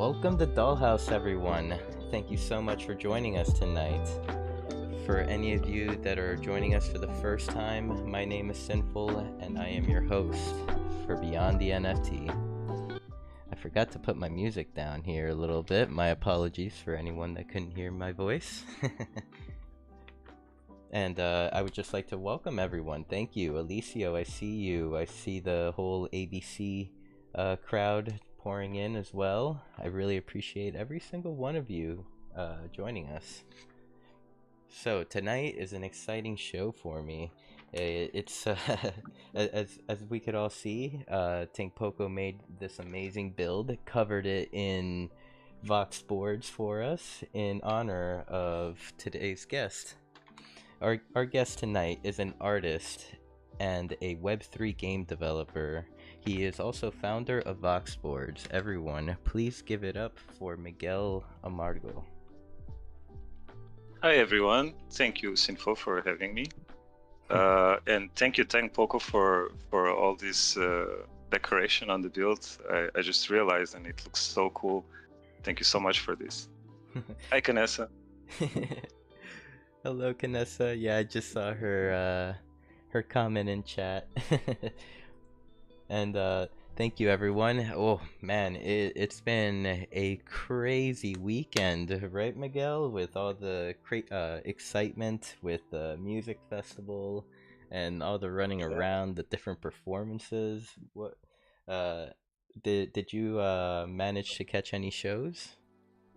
Welcome to Dollhouse, everyone. Thank you so much for joining us tonight. For any of you that are joining us for the first time, my name is Sinful, and I am your host for Beyond the NFT. I forgot to put my music down here a little bit. My apologies for anyone that couldn't hear my voice. And I would just like to welcome everyone. Thank you, Alicio. I see you. I see the whole ABC crowd pouring in as well. I really appreciate every single one of you joining us. So tonight is an exciting show for me. It's as we could all see, Tank Poco made this amazing build, covered it in Vox boards for us in honor of today's guest. Our guest tonight is an artist and a Web3 game developer. He is also founder of Vox Boards. Everyone, please give it up for Miguel Amargo. Hi everyone, thank you Sinfo for having me, and thank you Tank Poco for all this decoration on the build. I just realized and it looks so cool. Thank you so much for this. Hi Canessa. Hello Canessa. Yeah, I just saw her comment in chat. And thank you everyone. Oh man, it's been a crazy weekend, right Miguel, with all the excitement with the music festival and all the running around, the different performances. What did you manage to catch any shows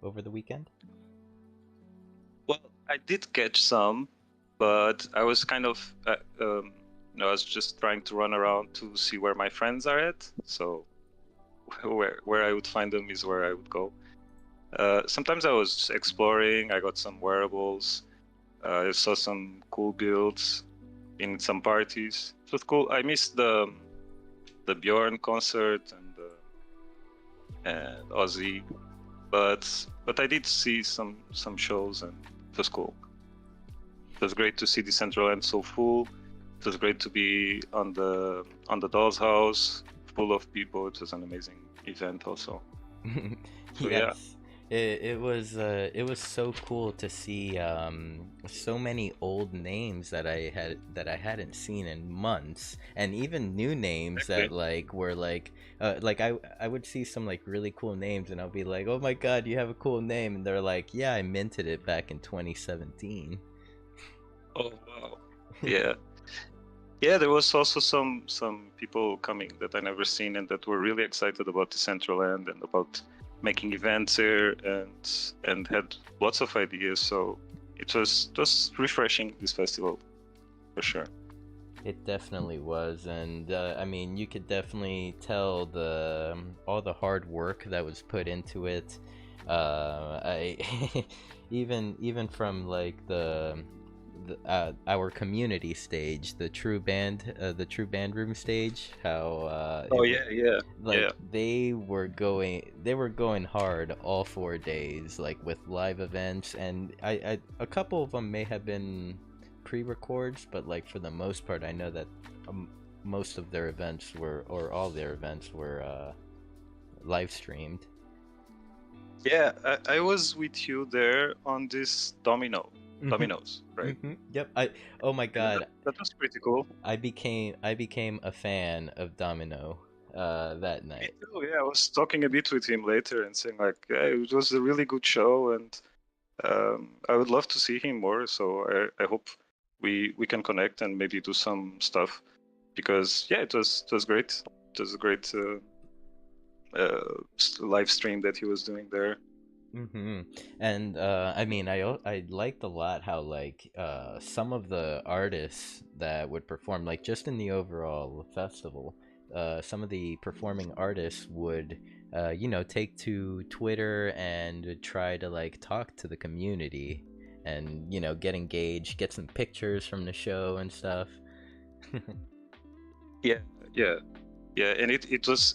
over the weekend? Well, I did catch some, but I was kind of I was just trying to run around to see where my friends are at. So where I would find them is where I would go. Sometimes I was exploring. I got some wearables. I saw some cool builds in some parties. It was cool. I missed the Bjorn concert and Ozzy, but I did see some shows and it was cool. It was great to see the Central End so full. It was great to be on the Dollhouse, full of people. It was an amazing event also. So, Yes. It was so cool to see so many old names that I hadn't seen in months, and even new names that were I would see some like really cool names and I'll be like, oh my god, you have a cool name, and they're like, yeah, I minted it back in 2017. Oh wow. Yeah. Yeah, there was also some people coming that I never seen and that were really excited about the Central End and about making events here and had lots of ideas. So it was just refreshing, this festival, for sure. It definitely was, and I mean, you could definitely tell all the hard work that was put into it. I even from like our community stage, the true band room stage, how they were going hard all 4 days, like with live events, and I a couple of them may have been pre-records, but like for the most part I know that most of their events were, or all their events were live streamed. Yeah, I was with you there on this Dominoes, right? Yep. Oh my god, that was pretty cool. I became a fan of Domino that night. Me too, yeah, I was talking a bit with him later and saying like, yeah, it was a really good show and I would love to see him more. So I hope we can connect and maybe do some stuff, because yeah, it was great. It was a great live stream that he was doing there. And I mean, I liked a lot how like some of the artists that would perform, like just in the overall festival, some of the performing artists would take to Twitter and try to like talk to the community and get engaged, get some pictures from the show and stuff. Yeah, and it was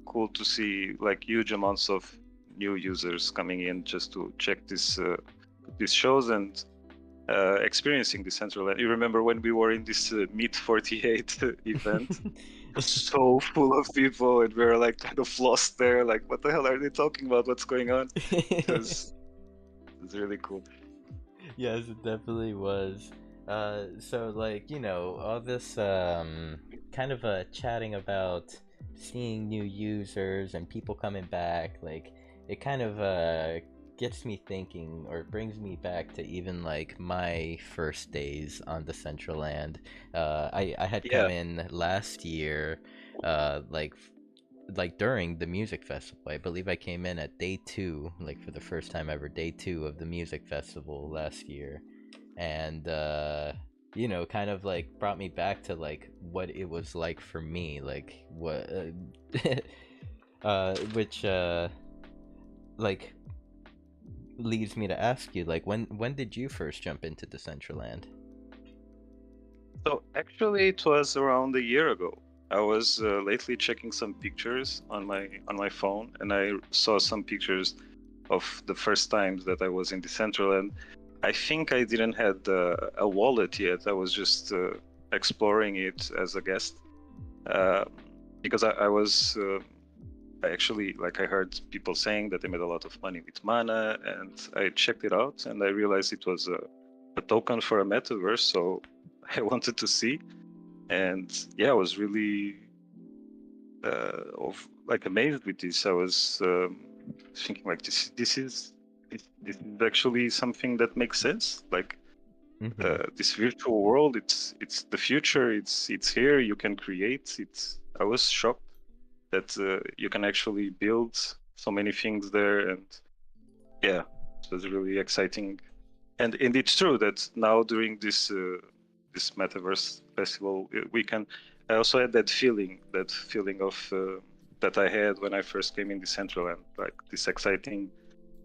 cool to see like huge amounts of new users coming in just to check these shows and experiencing the Central End. You remember when we were in this Meet 48 event? was so full of people, and we were like kind of lost there. Like, what the hell are they talking about? What's going on? It was it was really cool. Yes, it definitely was. So like, all this kind of chatting about seeing new users and people coming back, like it kind of gets me thinking or brings me back to even like my first days on Decentraland. I had Yeah, come in last year, like during the music festival. I believe I came in at day two, like for the first time ever, day two of the music festival last year, and kind of like brought me back to like what it was like for me, like what, which like leads me to ask you, like when did you first jump into Decentraland? so actually, it was around a year ago. I was lately checking some pictures on my phone, and I saw some pictures of the first times that I was in Decentraland. I think I didn't had a wallet yet. I was just exploring it as a guest, uh, because I was I actually, like, I heard people saying that they made a lot of money with Mana, and I checked it out, and I realized it was a token for a metaverse. So I wanted to see, and yeah, I was really like amazed with this. I was thinking like this is actually something that makes sense. Like Mm-hmm. this virtual world, it's the future. It's here. You can create. It's I was shocked that you can actually build so many things there, and yeah, it was really exciting. And it's true that now during this metaverse festival we can. I also had that feeling of that I had when I first came in Decentraland, like this exciting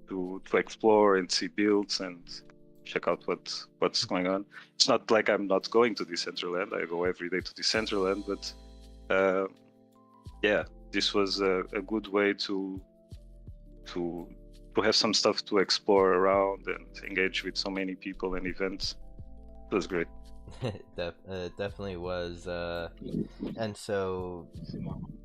to explore and see builds and check out what's going on. It's not like I'm not going to Decentraland. I go every day to Decentraland, but uh, yeah, this was a good way to to have some stuff to explore around and engage with so many people and events. It was great. Definitely was. And so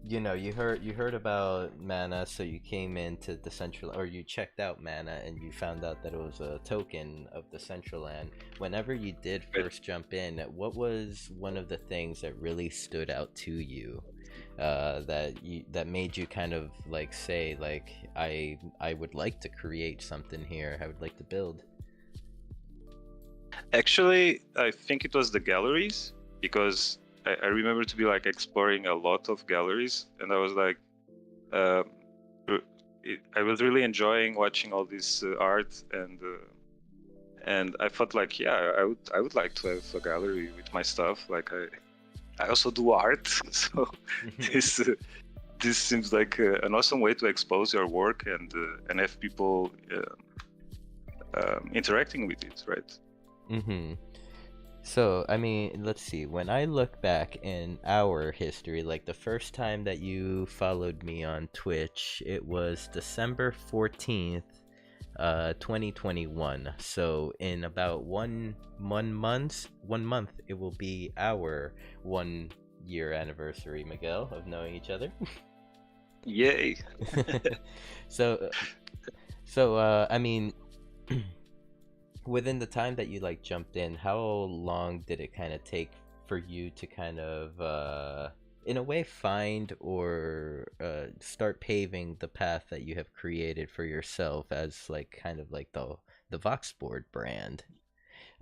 you heard about Mana, so you came into the central, or you checked out Mana and you found out that it was a token of the Central Land. Whenever you did Right. first jump in, what was one of the things that really stood out to you, that made you kind of like say like I would like to create something here, I would like to build? Actually, I think it was the galleries, because I remember to be like exploring a lot of galleries, and I was like, um, I was really enjoying watching all this art, and I thought like, yeah, I would like to have a gallery with my stuff. Like I also do art, so this this seems like an awesome way to expose your work and have people interacting with it, right? Mm-hmm. So, I mean, let's see. When I look back in our history, like the first time that you followed me on Twitch, it was December 14th, 2021. So, in about one month, it will be our 1 year anniversary, Miguel, of knowing each other. Yay! so, I mean, within the time that you like jumped in, how long did it kind of take for you to kind of in a way find or start paving the path that you have created for yourself as like kind of like the Voxboard brand?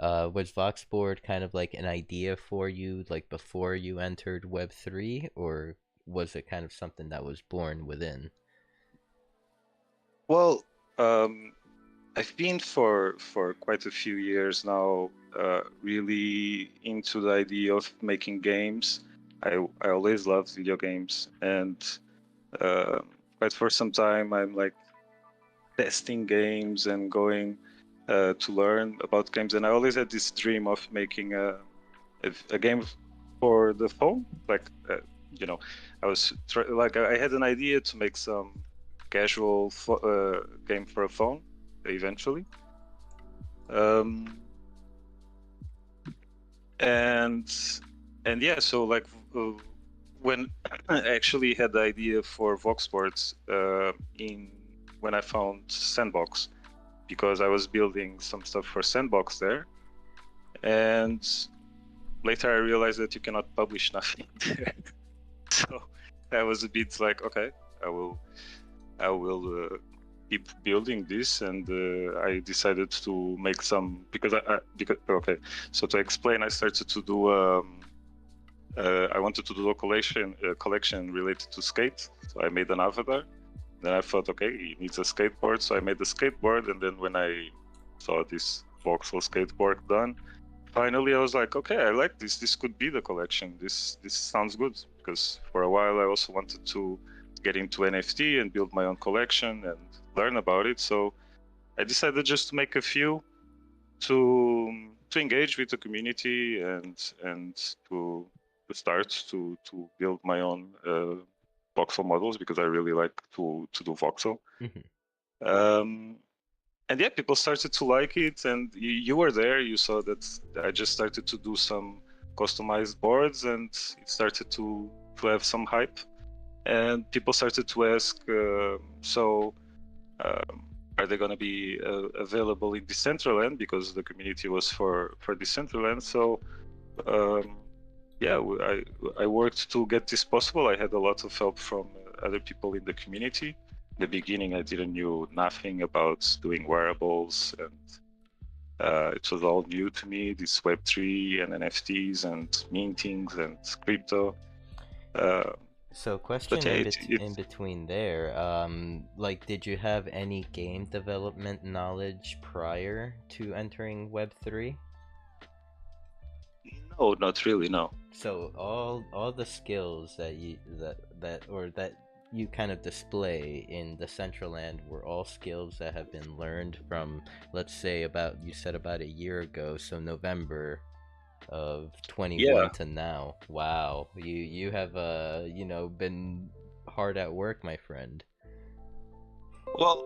Was Voxboard kind of like an idea for you like before you entered Web3, or was it kind of something that was born within? Well, um, I've been for quite a few years now, really into the idea of making games. I always loved video games, and uh, quite for some time I'm like testing games and going to learn about games. And I always had this dream of making a game for the phone. Like you know, like I had an idea to make some casual game for a phone eventually. Um, and and yeah, so like when I actually had the idea for Vox Sports when I found Sandbox, because I was building some stuff for Sandbox there, and later I realized that you cannot publish nothing there. So I was a bit like, okay, I will keep building this, and I decided to make some because okay. So to explain, I started to do. I wanted to do a collection related to skate. So I made an avatar. Then I thought, okay, he needs a skateboard, so I made the skateboard. And then when I saw this voxel skateboard done, finally I was like, okay, I like this. This could be the collection. This sounds good, because for a while I also wanted to get into NFT and build my own collection and learn about it. So I decided just to make a few to engage with the community and to start to build my own voxel models, because I really like to do voxel. Um, and yeah, people started to like it, and you were there. You saw that I just started to do some customized boards, and it started to have some hype. And people started to ask, so are they going to be available in Decentraland, because the community was for Decentraland. So yeah, I worked to get this possible. I had a lot of help from other people in the community. In the beginning, I didn't knew nothing about doing wearables, and it was all new to me, this Web3 and NFTs and mintings and crypto. So But question yeah, in between there, like, did you have any game development knowledge prior to entering Web3? no, not really, no. So all the skills that you kind of display in the Decentraland were all skills that have been learned from, let's say, you said about a year ago, so November of 21 Yeah, to now. Wow, you have been hard at work, my friend. well,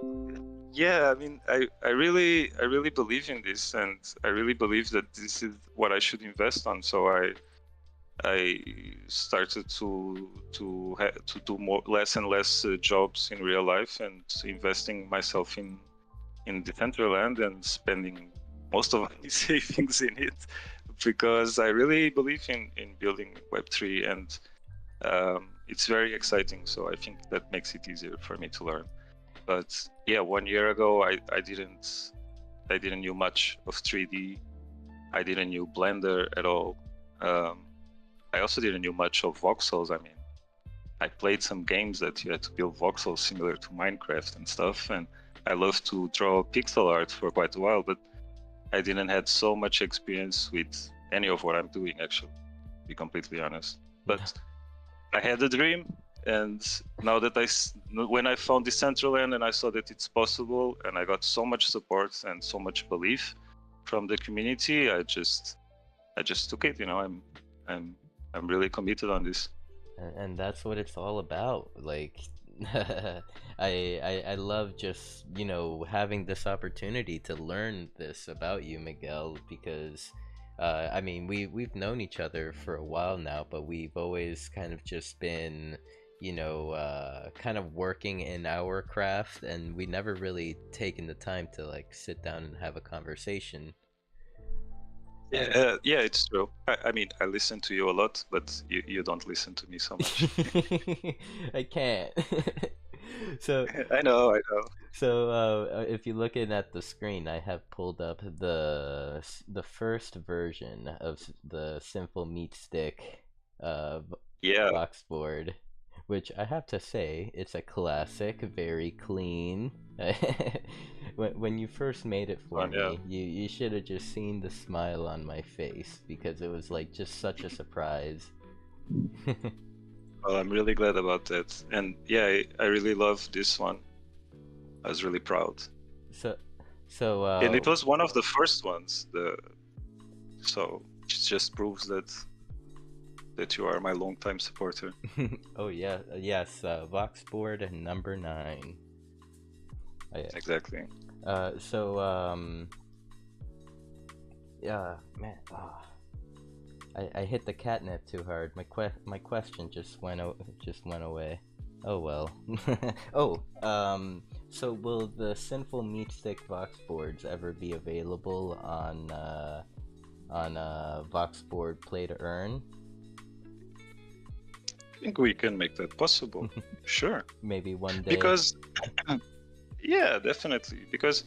yeah, I mean, I really believe in this, and I really believe that this is what I should invest on. So I started to do less and less jobs in real life, and investing myself in Decentraland and spending most of my savings in it, because I really believe in building Web3, and it's very exciting. So I think that makes it easier for me to learn. But yeah, 1 year ago I didn't knew much of 3D. I didn't knew Blender at all. I also didn't knew much of voxels. I mean, I played some games that you had to build voxels similar to Minecraft and stuff, and I loved to draw pixel art for quite a while, but I didn't had so much experience with any of what I'm doing, actually, to be completely honest. But I had a dream, and now that when I found Decentraland and I saw that it's possible, and I got so much support and so much belief from the community, I just took it. I'm really committed on this. And that's what it's all about. Like, I love just having this opportunity to learn this about you, Miguel, because I mean, we've known each other for a while now, but we've always kind of just been kind of working in our craft, and we never really taken the time to like sit down and have a conversation. Yeah, yeah, it's true. I mean, I listen to you a lot, but you don't listen to me so much. I can't. So I know. if you're looking at the screen, I have pulled up the first version of the Simple Meat Stick Yeah, box board, which I have to say, it's a classic, very clean. When you first made it for yeah. me, you should have just seen the smile on my face, because it was like just such a surprise. Well, I'm really glad about that. And yeah, I really love this one. I was really proud. So so And it was one of the first ones. So it just proves that you are my longtime supporter. oh yeah, yes, Voxboard number 9. Yeah. Exactly. So yeah, man. I hit the catnip too hard. My question just went away. Oh well. Oh, so will the Sinful Meat Stick Vox boards ever be available on Vox board Play to Earn? I think we can make that possible. Sure. Maybe one day. Because, yeah, definitely. Because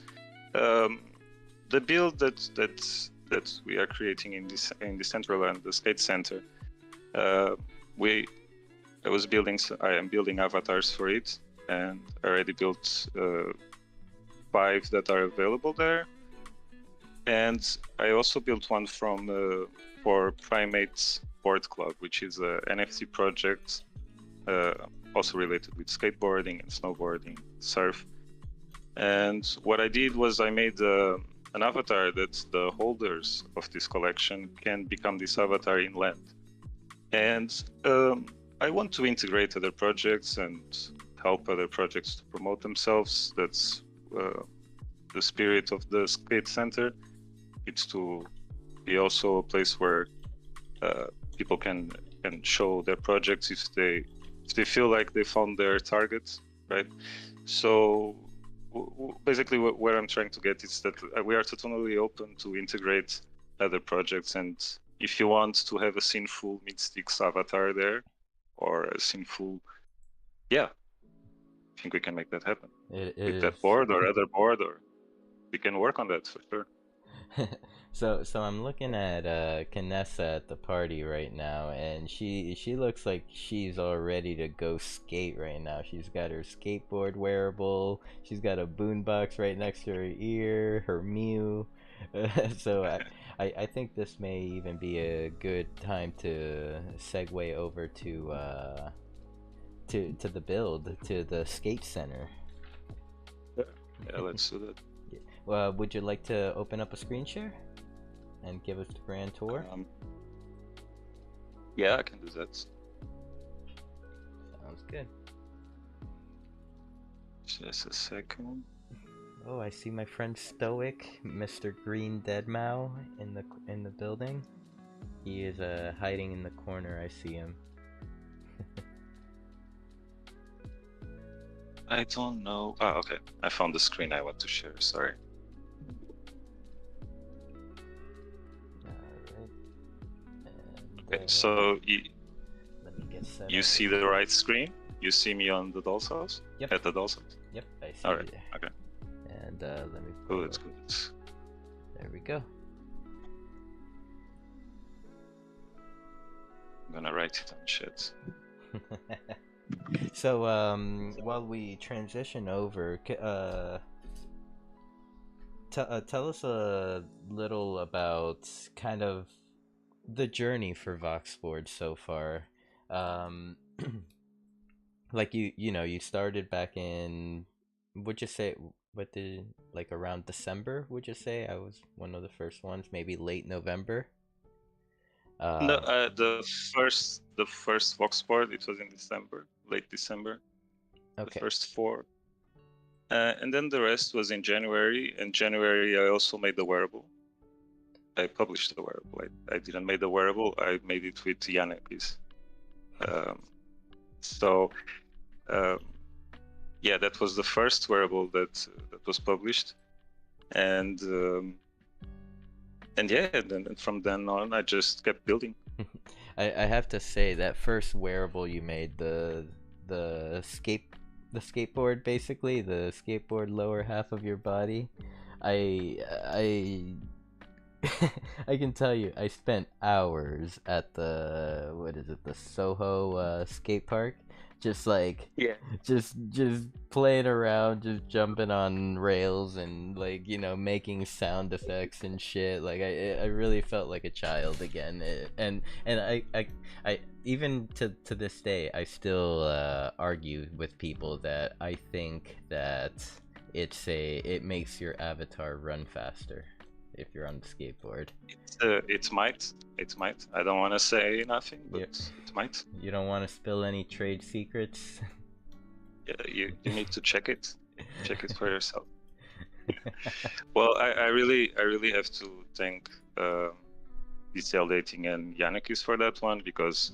um, the build that we are creating in Decentraland, the skate center, uh, we I am building avatars for it, and I already built 5 that are available there. And I also built one for Primates Board Club, which is a NFT project, also related with skateboarding and snowboarding, surf. And what I did was I made an avatar that the holders of this collection can become this avatar in land. And I want to integrate other projects and help other projects to promote themselves. That's the spirit of the skate center. It's to be also a place where people can show their projects if they feel like they found their target, right? So basically, where I'm trying to get is that we are totally open to integrate other projects, and if you want to have a Sinful Meatsticks avatar there, or a Sinful, yeah, I think we can make that happen It with is. that board or other board, or we can work on that for sure. So I'm looking at Kanessa at the party right now, and she looks like she's all ready to go skate right now. She's got her skateboard wearable. She's got a boombox right next to her ear. Her Mew. So I think this may even be a good time to segue over to the build, to the skate center. Yeah, let's do that. Would you like to open up a screen share and give us the grand tour? Yeah, I can do that. Sounds good. Just a second. Oh, I see my friend Stoic, Mr. Green Deadmau in the building. He is hiding in the corner. I see him. I don't know. Oh, okay. I found the screen I want to share. Sorry. Okay, so you see the right screen? You see me on the Doll's House? Yep. At the Doll's House? Yep, I see All right. you there. Okay. And let me. Good. There we go. I'm gonna write it on chat. So while we transition over, tell us a little about kind of the journey for Vox Sports so far. Like you started back in, would you say, like around December, would you say? I was one of the first ones, maybe late November. No, the first Vox Sport, it was in December, late December. Okay. The first 4. And then the rest was in January. In January, I also made the wearable. I published the wearable. I didn't make the wearable. I made it with Yanekis. Yeah, that was the first wearable that was published, and yeah, and from then on, I just kept building. I have to say that first wearable you made, the skateboard, basically the skateboard lower half of your body, I I can tell you, I spent hours at the the Soho skate park, just like just playing around, just jumping on rails and like making sound effects and shit. Like I really felt like a child again. And I even to this day I still argue with people that I think that it makes your avatar run faster if you're on the skateboard. It might. I don't want to say nothing, but it might. You don't want to spill any trade secrets? Yeah, you need to check it. Check it for yourself. Well, I really have to thank DCL Dating and Yannick is for that one, because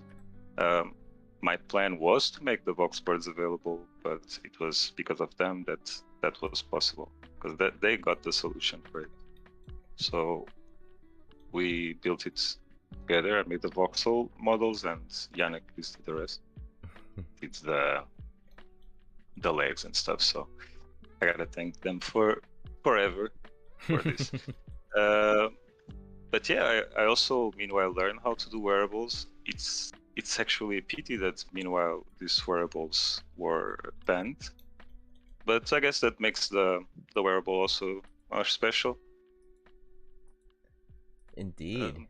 my plan was to make the Vox birds available, but it was because of them that was possible, because they got the solution for it. So we built it together. I made the voxel models, and Yannick did the rest. It's the legs and stuff. So I gotta thank them forever for this. But yeah, I also meanwhile learned how to do wearables. It's actually a pity that meanwhile these wearables were banned. But I guess that makes the wearable also more special. Indeed.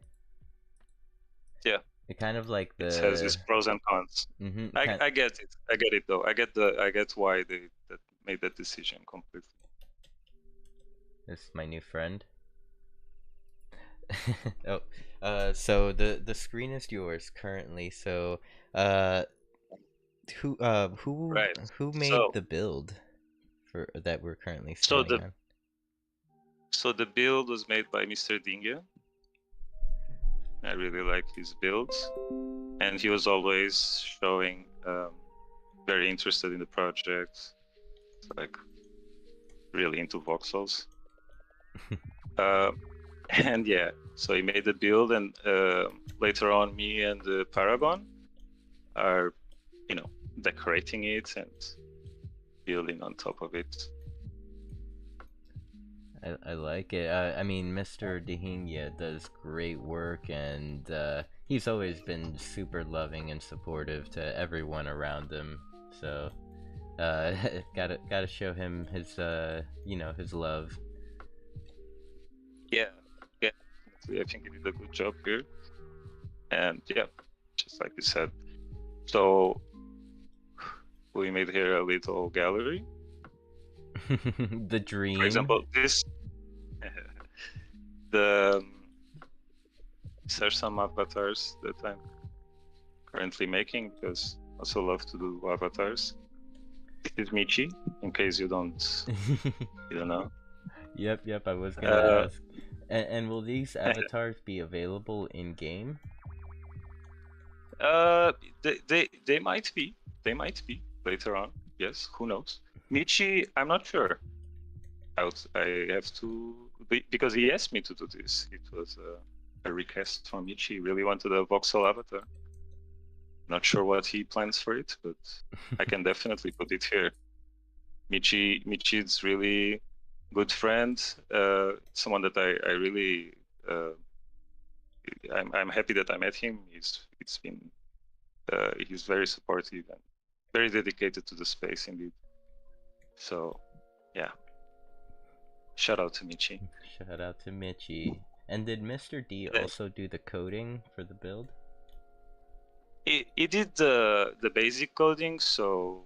Yeah. It kind of like It has its pros and cons. I get it. I get it though. I get why they made that decision completely. This is my new friend. Oh, so the screen is yours currently. So, who Right. made the build for that we're currently standing on? So the build was made by Mr. Dinge. I really like his builds, and he was always showing very interested in the project, like really into voxels. And yeah, so he made the build, and later on me and the Paragon are, decorating it and building on top of it. I like it. I mean, Mr. Dehingya does great work, and he's always been super loving and supportive to everyone around him. So, gotta show him his his love. Yeah, I think he did a good job here, and yeah, just like you said. So we made here a little gallery. The dream. For example, this. These are some avatars that I'm currently making, because I also love to do avatars. This is Michi, in case you don't know. Yep. I was gonna ask. And will these avatars be available in game? They might be. They might be later on. Yes, who knows? Michi, I'm not sure. I have to, because he asked me to do this. It was a request from Michi. He really wanted a voxel avatar. Not sure what he plans for it, but I can definitely put it here. Michi is really good friend. Someone that I really I'm happy that I met him. He's very supportive and very dedicated to the space indeed. So yeah. Shout out to Michi. Shout out to Michi. And did Mr. D also do the coding for the build? He did the basic coding, so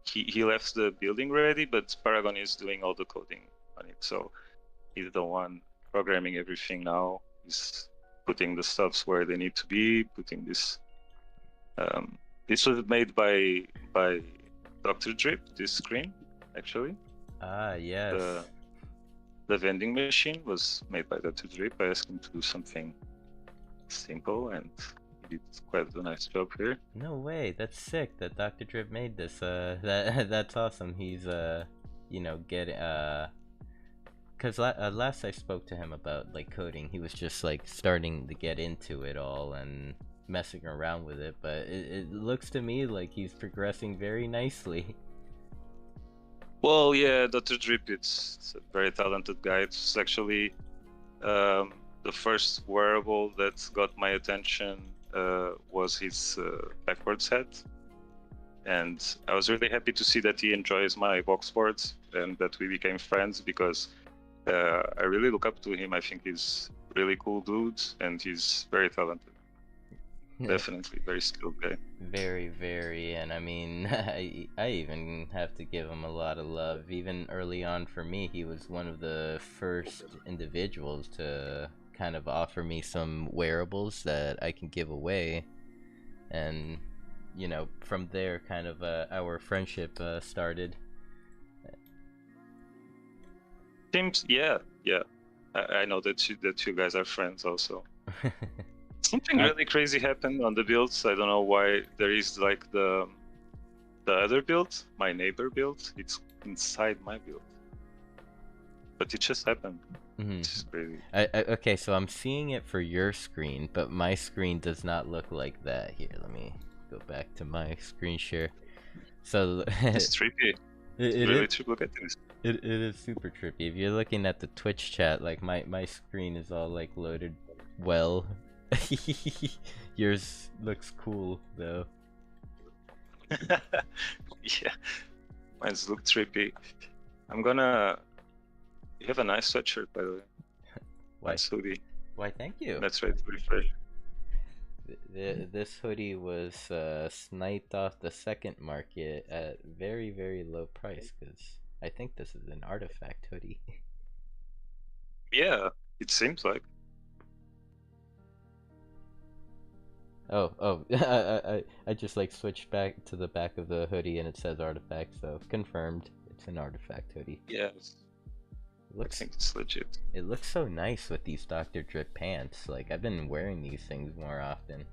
he left the building ready, but Paragon is doing all the coding on it. So he's the one programming everything now. He's putting the stuffs where they need to be, putting this. This was made by Dr. Drip, this screen, actually. Ah, yes. The vending machine was made by Dr. Drip. I asked him to do something simple, and he did quite a nice job here. No way, that's sick that Dr. Drip made this. That's awesome. He's cause last I spoke to him about like coding, he was just like starting to get into it all and messing around with it, but it looks to me like he's progressing very nicely. Well, yeah, Dr. Drip, it's a very talented guy. It's actually the first wearable that got my attention was his backwards head. And I was really happy to see that he enjoys my box sports and that we became friends, because I really look up to him. I think he's a really cool dude, and he's very talented. Definitely very skilled guy. Very, and I mean, I even have to give him a lot of love. Even early on for me, he was one of the first individuals to kind of offer me some wearables that I can give away, and from there, kind of our friendship started. Seems, yeah. I know that you guys are friends also. Something really crazy happened on the builds. I don't know why there is like the other build, my neighbor build. It's inside my build, but it just happened. It's crazy. Okay, so I'm seeing it for your screen, but my screen does not look like that. Here, let me go back to my screen share. So It's trippy. It's really trippy. Look at this. It is super trippy. If you're looking at the Twitch chat, like my screen is all like loaded well. Yours looks cool though. Yeah, mine's look trippy. I'm gonna. You have a nice sweatshirt, by the way. Why? Nice hoodie. Why? Thank you. That's right, refresh. This hoodie was sniped off the second market at very, very low price because I think this is an artifact hoodie. Yeah, it seems like. Oh, I just like switched back to the back of the hoodie and it says artifact, so confirmed. It's an artifact hoodie. Yeah, I think it's legit. It looks so nice with these Dr. Drip pants. Like, I've been wearing these things more often.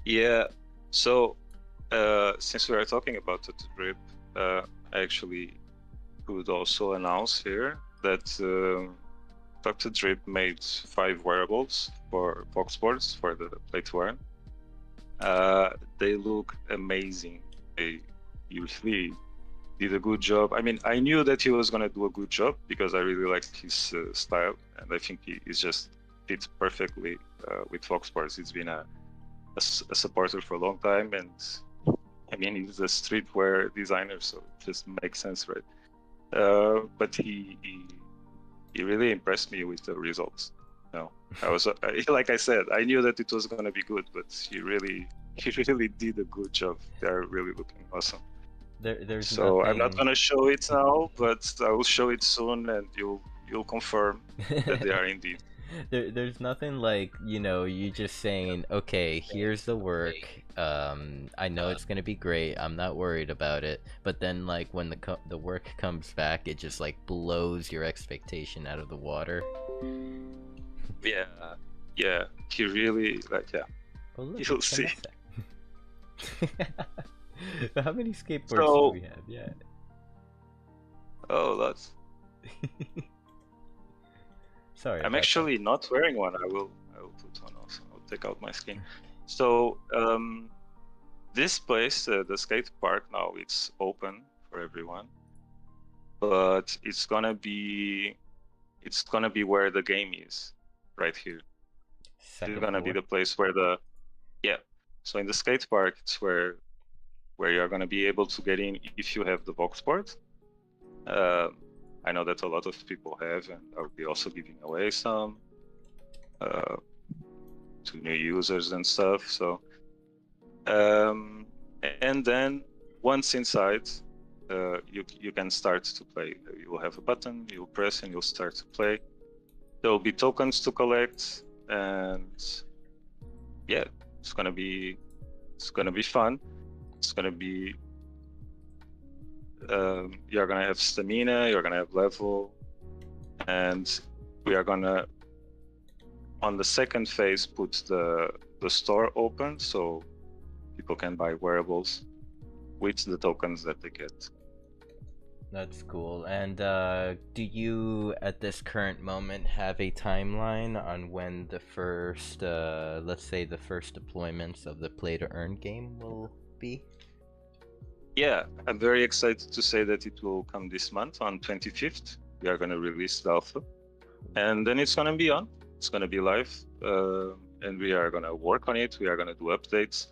Yeah, so since we are talking about the drip, I actually could also announce here that Dr. Drip made 5 wearables for Fox Sports for the Play to Earn. They look amazing. They usually did a good job. I mean, I knew that he was going to do a good job because I really like his style, and I think he is just fits perfectly with Fox Sports. It's been a supporter for a long time, and I mean, he's a streetwear designer, so it just makes sense, right? But he really impressed me with the results. No, I was like I said, I knew that it was going to be good, but he really did a good job. They're really looking awesome. There's so nothing... I'm not going to show it now, but I will show it soon, and you'll confirm that they are indeed. There's nothing like, you know, you just saying, okay, here's the work, I know it's gonna be great, I'm not worried about it, but then like when the work comes back, it just like blows your expectation out of the water. Yeah, he really, like, yeah. Oh, look, you'll see. How many skateboards do we have? Yeah. Oh, lots. Sorry. I'm actually not wearing one. I will put on also. I'll take out my skin. So this place, the skate park now, it's open for everyone, but it's gonna be where the game is, right here. It's gonna be the place where So in the skate park, it's where you're gonna be able to get in if you have the Voxport. I know that a lot of people have, and I'll be also giving away some to new users and stuff. So, and then once inside, you can start to play. You will have a button, you'll press, and you'll start to play. There will be tokens to collect, and yeah, it's gonna be fun. It's gonna be you're gonna have stamina, you're gonna have level, and we are gonna, on the second phase, put the store open so people can buy wearables with the tokens that they get. That's cool. And do you, at this current moment, have a timeline on when the first, let's say, the first deployments of the Play to Earn game will be? Yeah, I'm very excited to say that it will come this month on 25th. We are going to release the alpha, and then it's going to be on. It's going to be live, and we are going to work on it. We are going to do updates,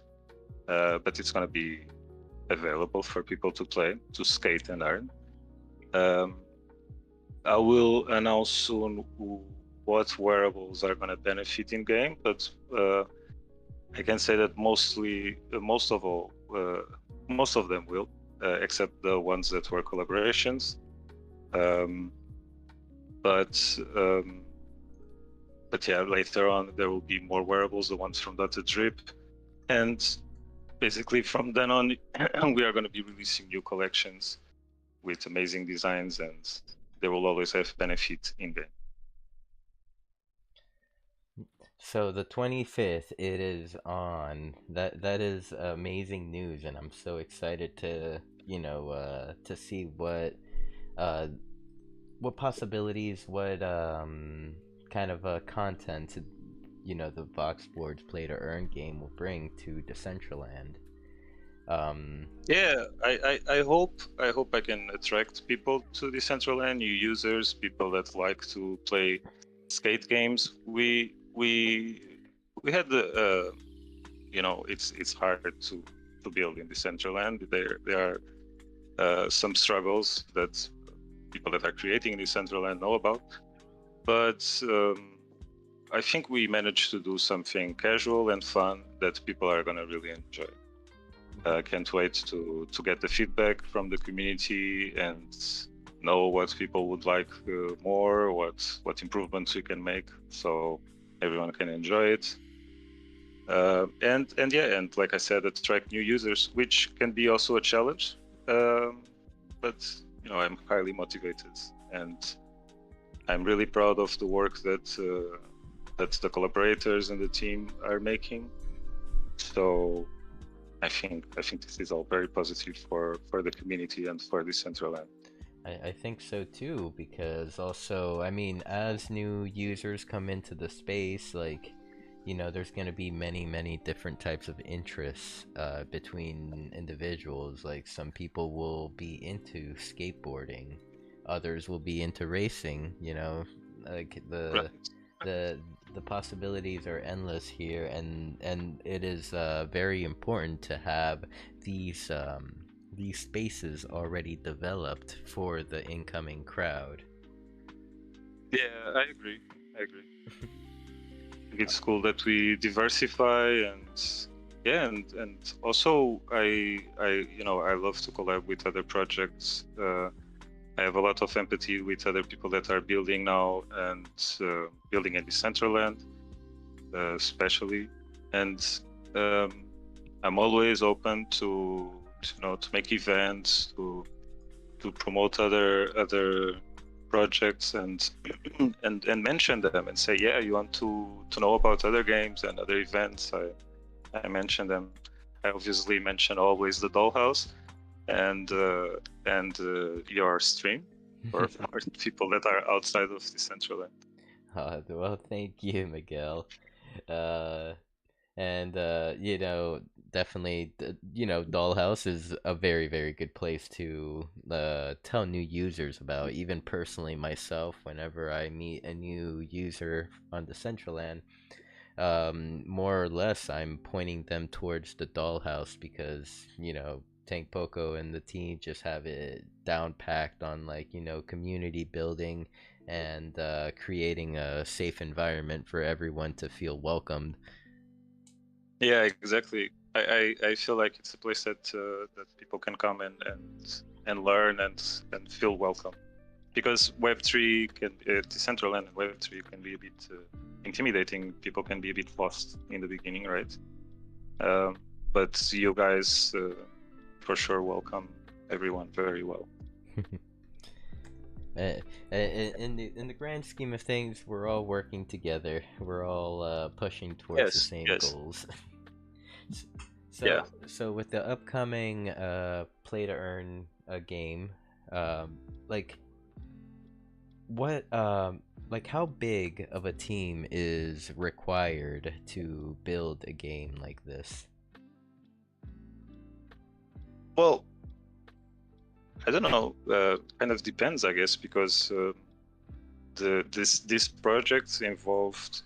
but it's going to be available for people to play, to skate and earn. I will announce soon what wearables are going to benefit in game, but I can say that most of them will, except the ones that were collaborations. But yeah, later on there will be more wearables, the ones from Dr. Drip, and basically from then on we are going to be releasing new collections with amazing designs, and they will always have benefit in game. So the 25th, it is on. That is amazing news, and I'm so excited to, to see uh what possibilities, what kind of content, the Vox Boards Play to Earn game will bring to Decentraland. Um, Yeah, I hope I can attract people to Decentraland, new users, people that like to play skate games. We had the it's hard to build in Decentraland. There are some struggles that people that are creating Decentraland know about, but I think we managed to do something casual and fun that people are gonna really enjoy. Can't wait to get the feedback from the community and know what people would like more, what improvements we can make, so everyone can enjoy it. And like I said, attract new users, which can be also a challenge. But I'm highly motivated, and I'm really proud of the work that the collaborators and the team are making. So I think this is all very positive for the community and for Decentraland. I think so too, because also, I mean, as new users come into the space, like, there's going to be many, many different types of interests between individuals. Like, some people will be into skateboarding, others will be into racing, like Right. the the possibilities are endless here, and it is very important to have these these spaces already developed for the incoming crowd. Yeah, I agree. I agree. It's cool that we diversify, and yeah, and also I love to collab with other projects. I have a lot of empathy with other people that are building now and building in Decentraland, especially, and um, I'm always open to make events, to promote other projects, and and mention them and say, yeah, you want to know about other games and other events. I mention them. I obviously mention always the Dollhouse and your stream for people that are outside of the Central End. Well, thank you, Miguel. Uh, and definitely, Dollhouse is a very, very good place to tell new users about. Even personally, myself, whenever I meet a new user on the Central End, more or less, I'm pointing them towards the Dollhouse because Tank Poco and the team just have it down packed on, like, community building and creating a safe environment for everyone to feel welcomed. Yeah, exactly. I feel like it's a place that people can come and learn and feel welcome, because Web3 can Decentraland and Web3 can be a bit intimidating. People can be a bit lost in the beginning, right? But you guys for sure welcome everyone very well. Uh, in the grand scheme of things, we're all working together. We're all pushing towards the Yes, same yes, goals. yeah. So with the upcoming play to earn game, like what like how big of a team is required to build a game like this? Well, I don't know. Kind of depends, I guess, because this project involved.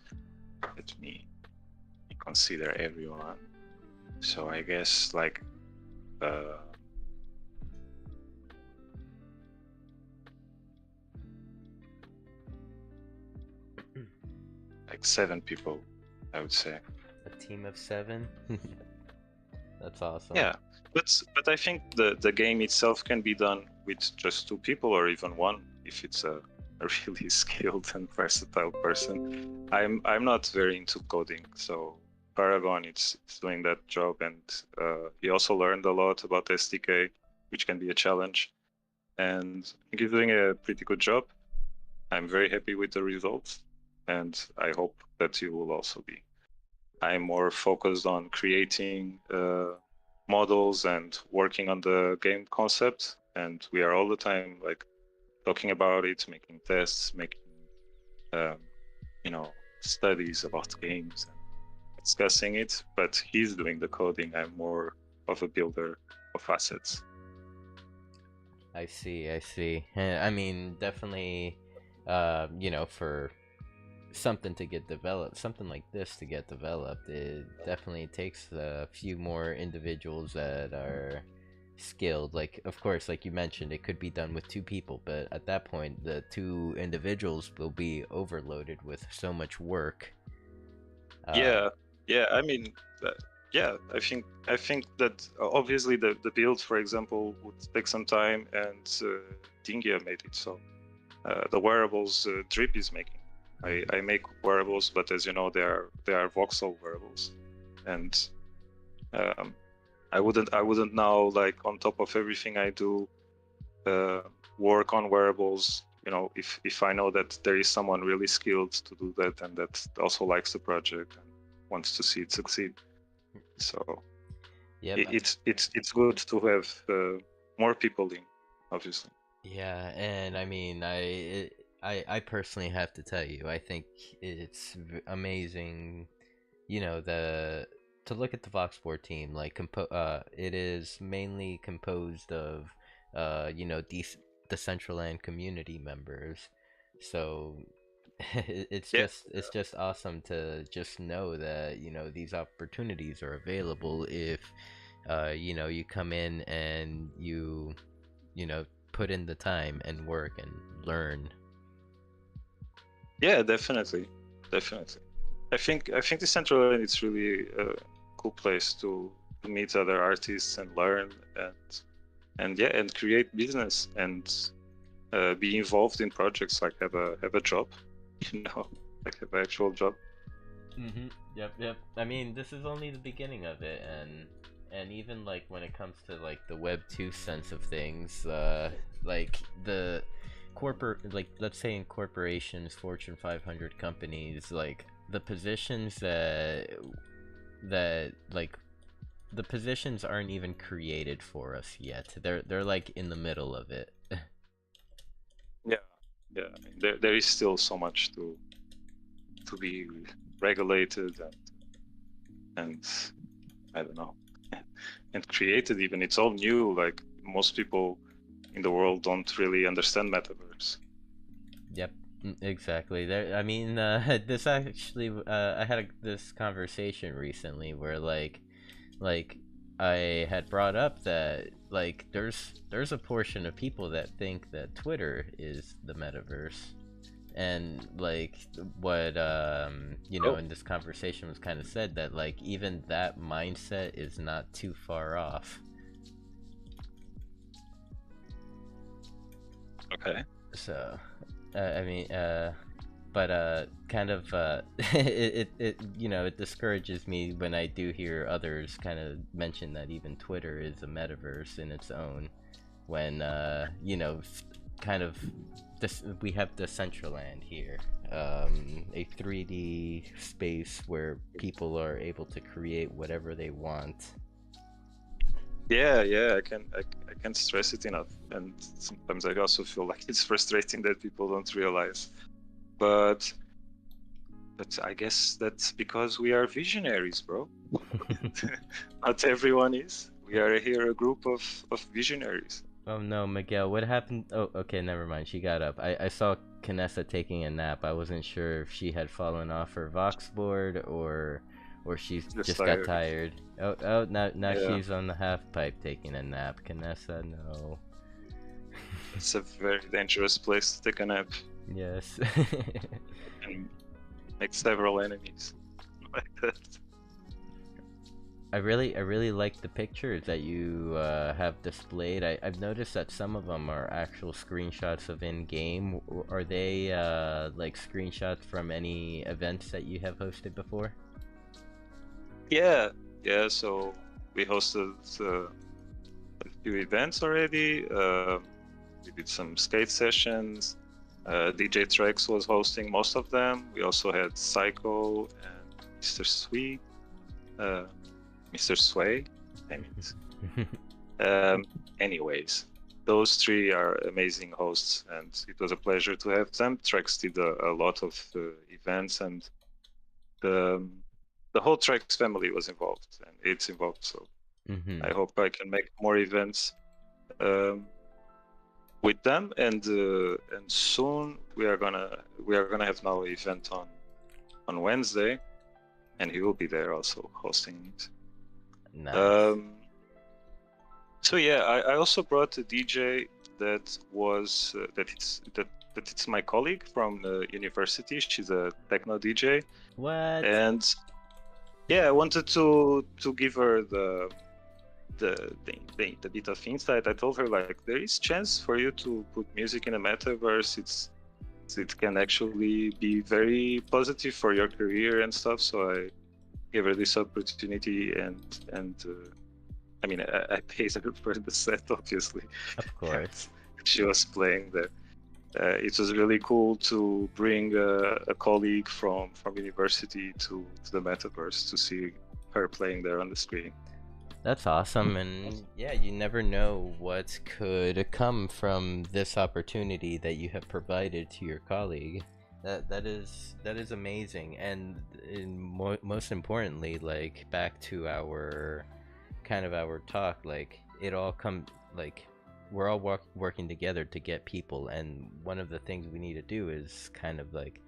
Let me consider everyone. So I guess uh, like 7 people, I would say. A team of 7? That's awesome. Yeah, but I think the game itself can be done with just 2 people or even one if it's a really skilled and versatile person. I'm not very into coding, so Paragon it's doing that job, and he also learned a lot about SDK, which can be a challenge, and I think he's doing a pretty good job. I'm very happy with the results, and I hope that you will also be. I'm more focused on creating models and working on the game concept, and we are all the time like talking about it, making tests, making um, studies about games and discussing it. But he's doing the coding. I'm more of a builder of assets. I see, I see. I mean, definitely, for something to get developed, something like this to get developed, it definitely takes a few more individuals that are skilled. Like, of course, like you mentioned, it could be done with two people, but at that point, the two individuals will be overloaded with so much work. Yeah, yeah. I mean, yeah. I think that obviously the build, for example, would take some time, and Dingia made it. So the wearables Drip is making. I make wearables, but as you know, they are voxel wearables, and I wouldn't now, like, on top of everything I do, work on wearables. If I know that there is someone really skilled to do that and that also likes the project and wants to see it succeed. So Yep. it's good to have more people in, obviously. Yeah, and I mean, I personally have to tell you, I think it's amazing, to look at the Voxport team. Like, it is mainly composed of, Decentraland community members. So Yeah, it's just awesome to just know that these opportunities are available if you come in and you know put in the time and work and learn. yeah, definitely. I think the Central End is really a cool place to meet other artists and learn and yeah, and create business and be involved in projects, like have a job, like have an actual job. Yep. I mean, this is only the beginning of it, and even like when it comes to like the Web 2 sense of things, like the corporate, like let's say in corporations, Fortune 500 companies, like the positions that like the positions aren't even created for us yet. They're like in the middle of it. Yeah, yeah. I mean, there is still so much to be regulated and I don't know, and created. Even it's all new. Like, most people in the world don't really understand metaverse. Yep, exactly. There, I mean, this actually, I had this conversation recently where like I had brought up that like there's a portion of people that think that Twitter is the metaverse, and like what Oh, in this conversation was kind of said that like even that mindset is not too far off. okay. So, I mean, but kind of it discourages me when I do hear others kind of mention that even Twitter is a metaverse in its own, when kind of this we have Decentraland here, a 3D space where people are able to create whatever they want. Yeah. I can't stress it enough. And sometimes I also feel like it's frustrating that people don't realize. But I guess that's because we are visionaries, bro. Not everyone is. We are here a group of visionaries. Oh no, Miguel, what happened? Oh, okay, never mind. She got up. I saw Canessa taking a nap. I wasn't sure if she had fallen off her Vox board or she Just just got tired. tired. Oh, now Yeah, she's on the half pipe taking a nap. Canessa, no. it's a very dangerous place to take a nap Yes. and make several enemies like that. I really like the pictures that you have displayed. I've noticed that some of them are actual screenshots of in-game. Are they like screenshots from any events that you have hosted before? Yeah, yeah. So we hosted a few events already. We did some skate sessions. DJ Trex was hosting most of them. We also had Psycho and Mr. Sweet, Mr. Sway. I mean, anyways, those three are amazing hosts, and it was a pleasure to have them. Trex did a lot of events, and the whole Trex family was involved, and it's involved. So I hope I can make more events with them, and soon we are gonna have now an event on Wednesday, and he will be there also hosting it. Nice. So yeah, I also brought a DJ that was that it's my colleague from the university. She's a techno DJ. What? And yeah, I wanted to give her the bit of insight. I told her, like, there is chance for you to put music in a metaverse. It can actually be very positive for your career and stuff. So I gave her this opportunity, and I mean, I paid her for the set, obviously. Of course. She was playing there. It was really cool to bring a colleague from university to the metaverse to see her playing there on the screen. That's awesome, and yeah, you never know what could come from this opportunity that you have provided to your colleague. That is amazing, and most importantly, like, back to our talk, like, it all we're all working together to get people, and one of the things we need to do is kind of like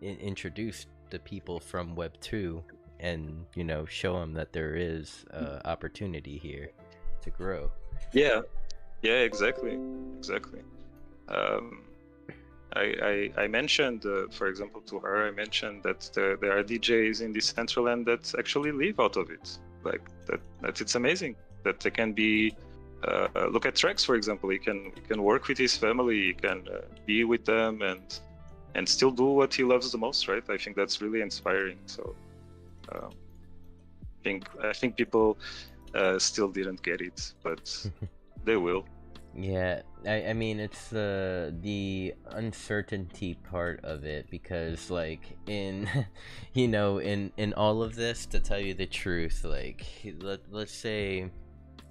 introduce the people from Web 2, and show them that there is opportunity here to grow. Yeah, exactly. I mentioned, for example, to her, I mentioned that there are DJs in Decentraland that actually live out of it. Like that it's amazing that they can be. Look at Trex, for example. He can work with his family. He can be with them and still do what he loves the most, right? I think that's really inspiring. So I think people still didn't get it, but they will. Yeah, I mean, it's the uncertainty part of it, because, like, in in all of this, to tell you the truth, like, let's say,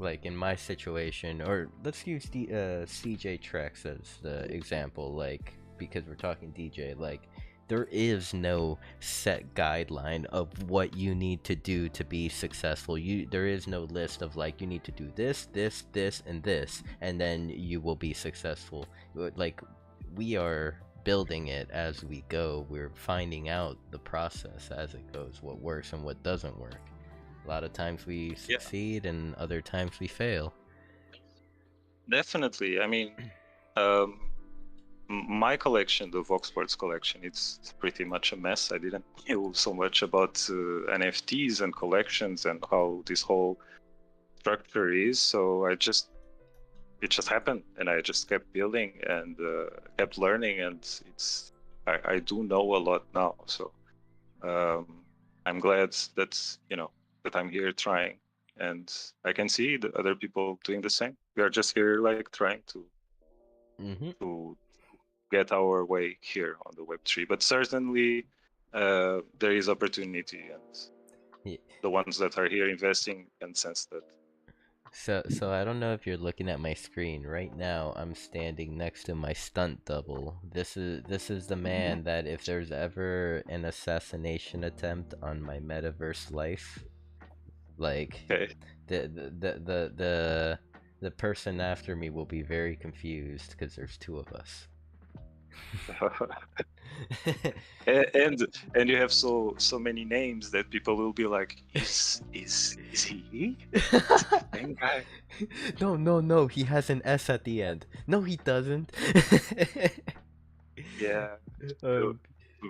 like, in my situation, or let's use the CJ Trex as the example, like, because we're talking DJ, like, there is no set guideline of what you need to do to be successful. There is no list of, like, you need to do this, and this, and then you will be successful. Like, we are building it as we go. We're finding out the process as it goes, what works and what doesn't work. A lot of times we succeed, and other times we fail. Definitely. I mean, my collection, the Vox Sports collection, it's pretty much a mess. I didn't know so much about NFTs and collections and how this whole structure is. So it just happened, and I just kept building and kept learning, and I do know a lot now. So I'm glad that that I'm here trying, and I can see the other people doing the same. We are just here, like, trying to get our way here on the Web3, but certainly there is opportunity, and the ones that are here investing can sense that. So I don't know if you're looking at my screen right now. I'm standing next to my stunt double. This is the man that, if there's ever an assassination attempt on my metaverse life, like, Okay. the person after me will be very confused, because there's two of us. and you have so many names that people will be like, is he the same guy? No, he has an S at the end. No, he doesn't. Yeah, it'll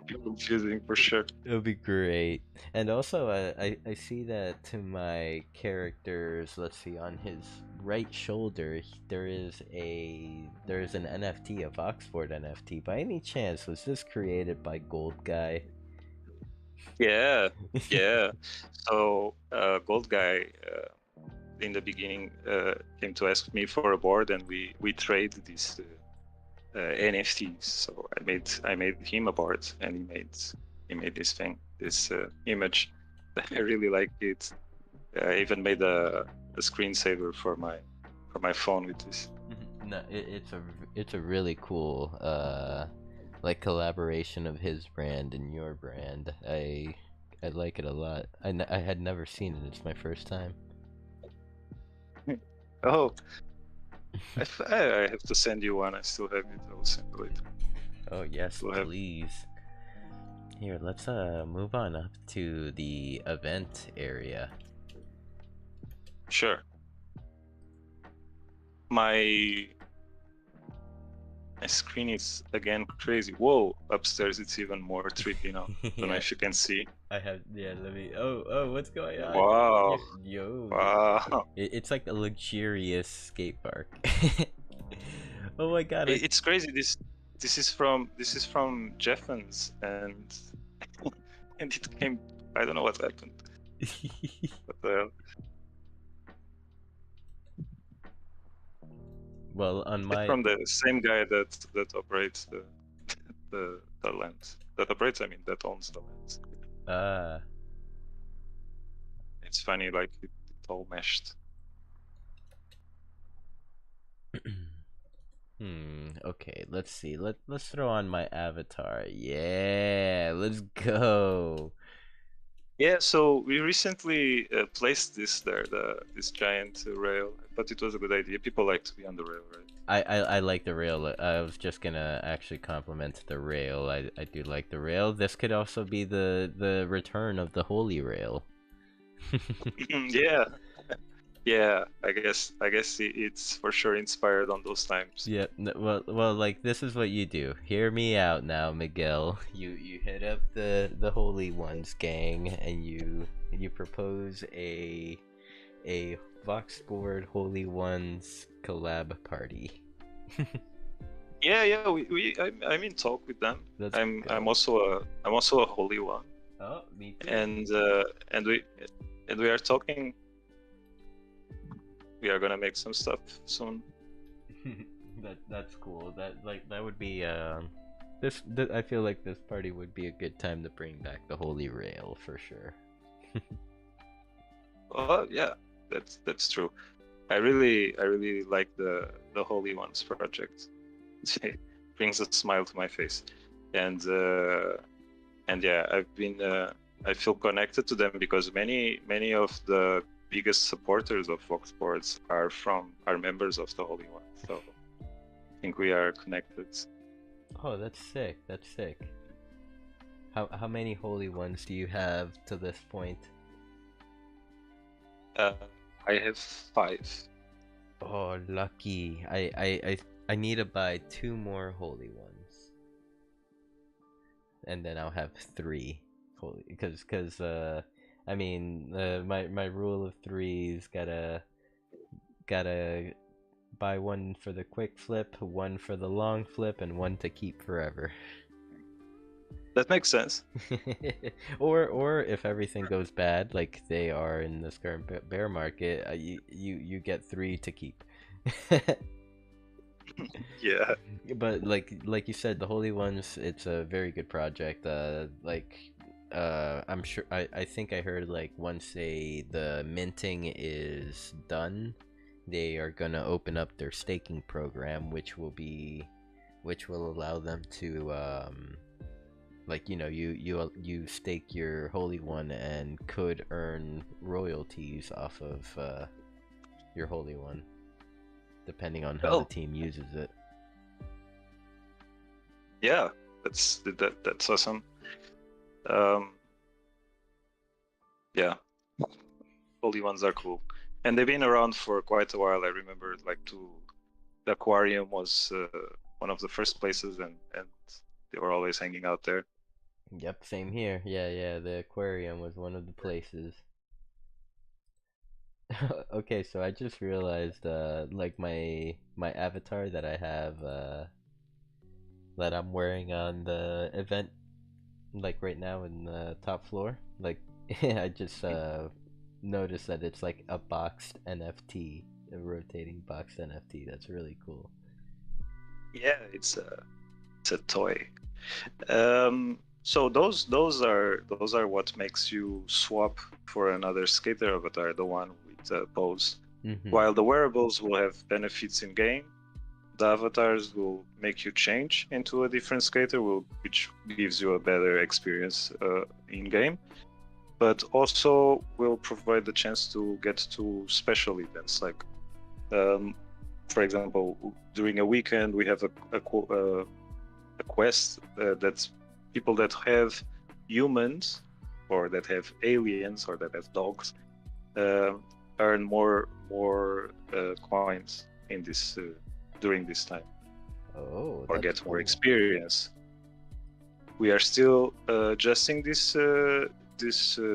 be confusing for sure. It'll be great. And also, I see that to my character's, let's see, on his right shoulder, there is an NFT, a Oxford NFT. By any chance, was this created by Gold Guy? Yeah. So Gold Guy in the beginning came to ask me for a board, and we traded this NFTs. So I made him a board, and he made this thing, this image. I really like it. I even made a screensaver for my phone with this. No, it's a really cool like collaboration of his brand and your brand. I like it a lot. I had never seen it. It's my first time. Oh, I have to send you one. I still have it. I will send you later. Oh yes, Still have. please. Here, let's move on up to the event area. Sure. My my screen is again crazy. Whoa, upstairs it's even more trippy now. Don't know Yeah, if you can see. I have. Yeah, let me. Oh, what's going on? Wow. Yo, Wow. it's like a luxurious skate park. Oh my god! It's crazy. This is from Jeffens, and it came. I don't know what happened. But Well, on it's my from the same guy that operates the land. That operates, I mean, that owns the land. uh It's funny, like it all meshed. okay, let's see. Let's throw on my avatar. Yeah, let's go. Yeah, so we recently placed this there, this giant rail. I thought it was a good idea. People like to be on the rail, right? I like the rail. I was just gonna actually compliment the rail. I do like the rail. This could also be the return of the holy rail. Yeah, yeah. I guess it's for sure inspired on those times. Yeah, well, like this is what you do. Hear me out now, Miguel. You hit up the Holy Ones gang, and you propose a Voxboard Holy Ones collab party. Yeah. I'm in talk with them. Let's I'm go. I'm also a holy one, Oh, me too. and we are talking. We are gonna make some stuff soon. That's cool. That would be I feel like this party would be a good time to bring back the Holy Rail for sure. Oh yeah, that's true. I really like the Holy Ones project. It brings a smile to my face, and yeah, I feel connected to them because many of the biggest supporters of Fox Sports are members of the Holy Ones. So I think we are connected. Oh, that's sick. That's sick. How many Holy Ones do you have to this point? Uh, I have 5. Oh, lucky. I need to buy 2 more Holy Ones, and then I'll have 3 holy. Because I mean, my rule of threes gotta buy one for the quick flip, one for the long flip, and one to keep forever. That makes sense. Or if everything goes bad, like they are in this current bear market, you get 3 to keep. Yeah. But like you said, the Holy Ones, it's a very good project. I'm sure I think I heard like once the minting is done, they are gonna open up their staking program, which will allow them to like you stake your Holy One and could earn royalties off of your Holy One, depending on how the Well, team uses it. yeah, that's awesome. Um, yeah, Holy Ones are cool, and they've been around for quite a while. I remember like the aquarium was one of the first places, and they were always hanging out there. Yep, same here. Yeah, the aquarium was one of the places. Okay, so I just realized like my avatar that I have that I'm wearing on the event, like right now in the top floor, like I just noticed that it's like a boxed NFT, a rotating boxed NFT. That's really cool. Yeah, it's a toy. So those are what makes you swap for another skater avatar, the one with the pose. Mm-hmm. While the wearables will have benefits in game, the avatars will make you change into a different skater, which gives you a better experience in game, but also will provide the chance to get to special events. Like, um, for example, during a weekend, we have a quest that's people that have humans or that have aliens or that have dogs uh, earn more coins in this during this time Oh, or that's get more cool. experience. We are still adjusting these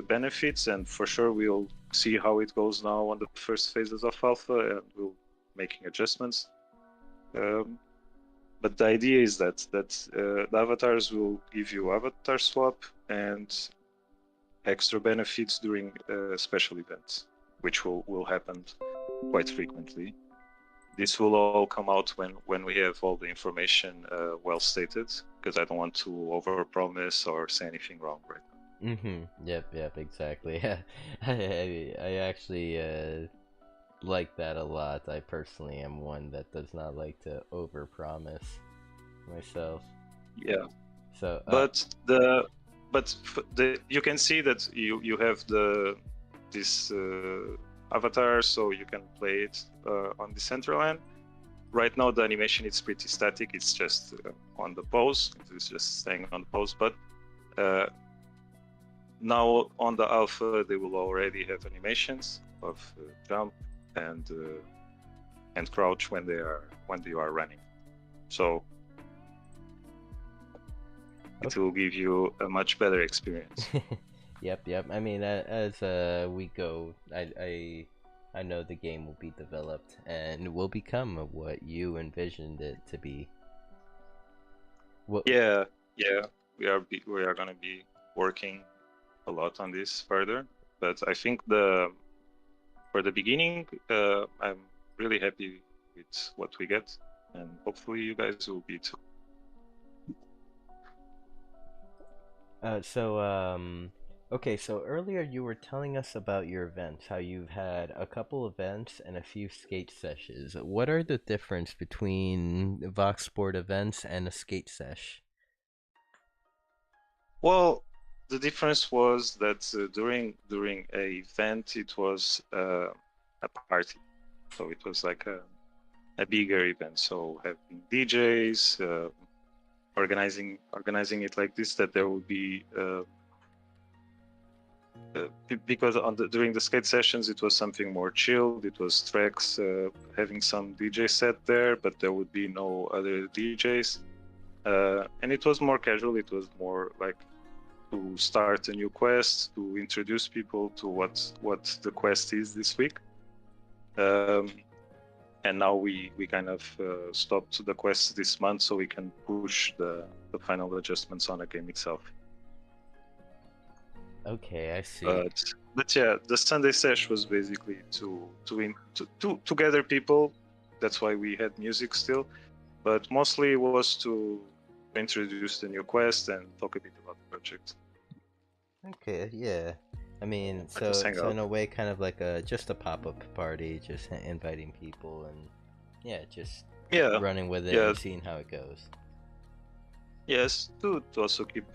benefits, and for sure we'll see how it goes now on the first phases of alpha, and we'll making adjustments. Um, but the idea is that the avatars will give you avatar swap and extra benefits during special events, which will happen quite frequently. This will all come out when we have all the information well stated, because I don't want to overpromise or say anything wrong right now. Mm-hmm. Yep, exactly. I actually like that a lot. I personally am one that does not like to overpromise myself. Yeah, So, but the you can see that you have this avatar, so you can play it on the central end. Right now, the animation is pretty static. It's just on the pose. It's just staying on the pose. But uh, now on the alpha, they will already have animations of jump and crouch when you are running. So it okay. will give you a much better experience. Yep. I mean, as we go, I know the game will be developed and will become what you envisioned it to be. What? Yeah, yeah, we are gonna be working a lot on this further. But I think the for the beginning, I'm really happy with what we get, and hopefully you guys will be too. So okay. So earlier you were telling us about your events, how you've had a couple events and a few skate sessions. What are the difference between Vox Sport events and a skate sesh? Well, the difference was that during a event, it was a party, so it was like a bigger event. So having DJs, organizing it like this, that there will be because during the skate sessions it was something more chilled. It was tracks having some DJ set there, but there would be no other DJs, and it was more casual. It was more like to start a new quest, to introduce people to what the quest is this week. Um, and now we kind of stopped the quest this month so we can push the final adjustments on the game itself. Okay, I see. But but yeah, the Sunday sesh was basically to gather people. That's why we had music still, but mostly it was to introduce the new quest and talk a bit about the project. Okay, yeah. I mean, I just hang so in out. a way, kind of like a just a pop-up party, just inviting people and yeah, just Yeah, running with it yeah, and seeing how it goes. yes. To also keep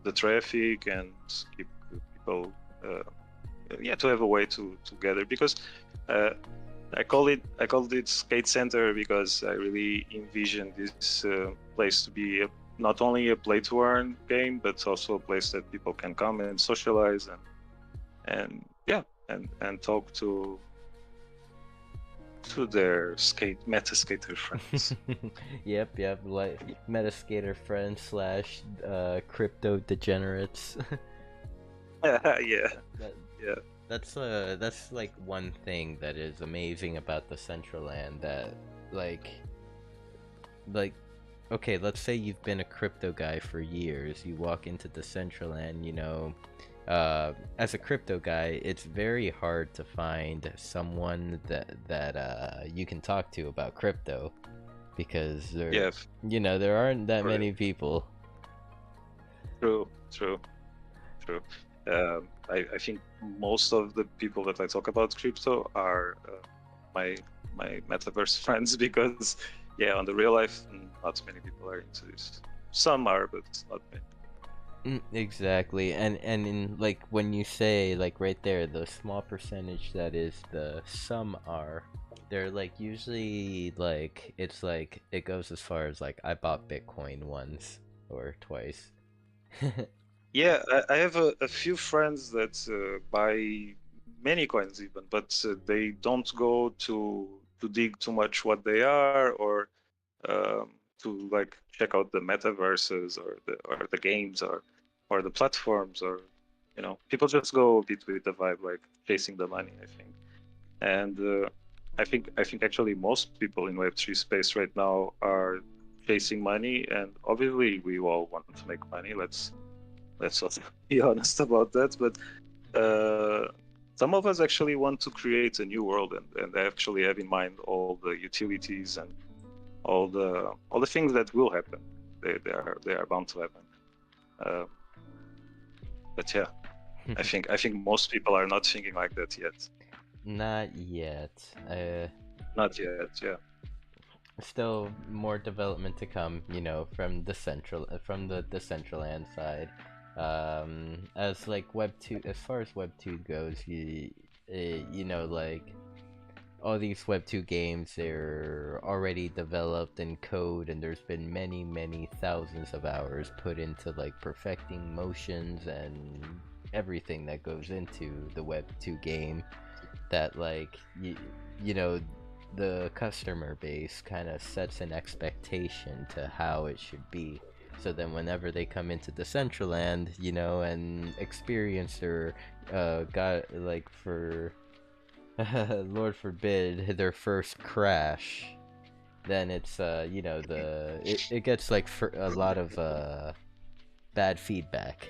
the traffic and keep people. Yeah, to have a way to gather, because uh, I called it skate center because I really envision this place to be not only a play to earn game, but also a place that people can come and socialize and yeah, and talk to their meta skater friends. Yep. Like Metaskater friends slash crypto degenerates. Yeah, that yeah, that's like one thing that is amazing about the Central Land that like like okay, let's say you've been a crypto guy for years. You walk into the Central Land, as a crypto guy, it's very hard to find someone that you can talk to about crypto. because there, Yeah, there aren't that for real. many people. True, true, true. I think most of the people that I talk about crypto are my metaverse friends because yeah, on the real life, not many people are into this. Some are, but not many. Exactly, and in like when you say like right there, the small percentage that is the some are, they're like usually like it's like it goes as far as like I bought Bitcoin once or twice. Yeah, I have a few friends that buy many coins even, but they don't go to dig too much what they are or to like check out the metaverses or the games or the platforms or people just go a bit with the vibe like chasing the money, I think. And I think actually most people in Web3 space right now are chasing money, and obviously we all want to make money. Let's also be honest about that. But some of us actually want to create a new world, and actually have in mind all the utilities and all the things that will happen. They are bound to happen. Uh, but yeah, I think most people are not thinking like that yet. Not yet. Not yet. Yeah. Still more development to come, from the Decentraland side. As like Web 2, as far as Web 2 goes, like all these Web 2 games, they're already developed in code, and there's been many, many thousands of hours put into like perfecting motions and everything that goes into the Web 2 game, that like you know the customer base kind of sets an expectation to how it should be, so then whenever they come into Decentraland, and experience their got like for Lord forbid their first crash, then it's it gets like for a lot of bad feedback.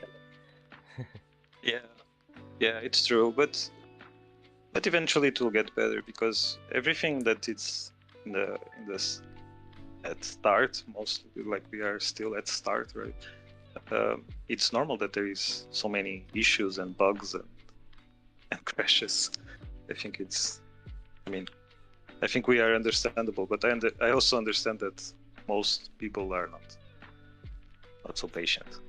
Yeah. Yeah, it's true, but eventually it will get better because everything that it's in this at start, mostly like we are still at start, right? It's normal that there is so many issues and bugs and crashes. I think I mean, I think we are understandable, but I also understand that most people are not so patient.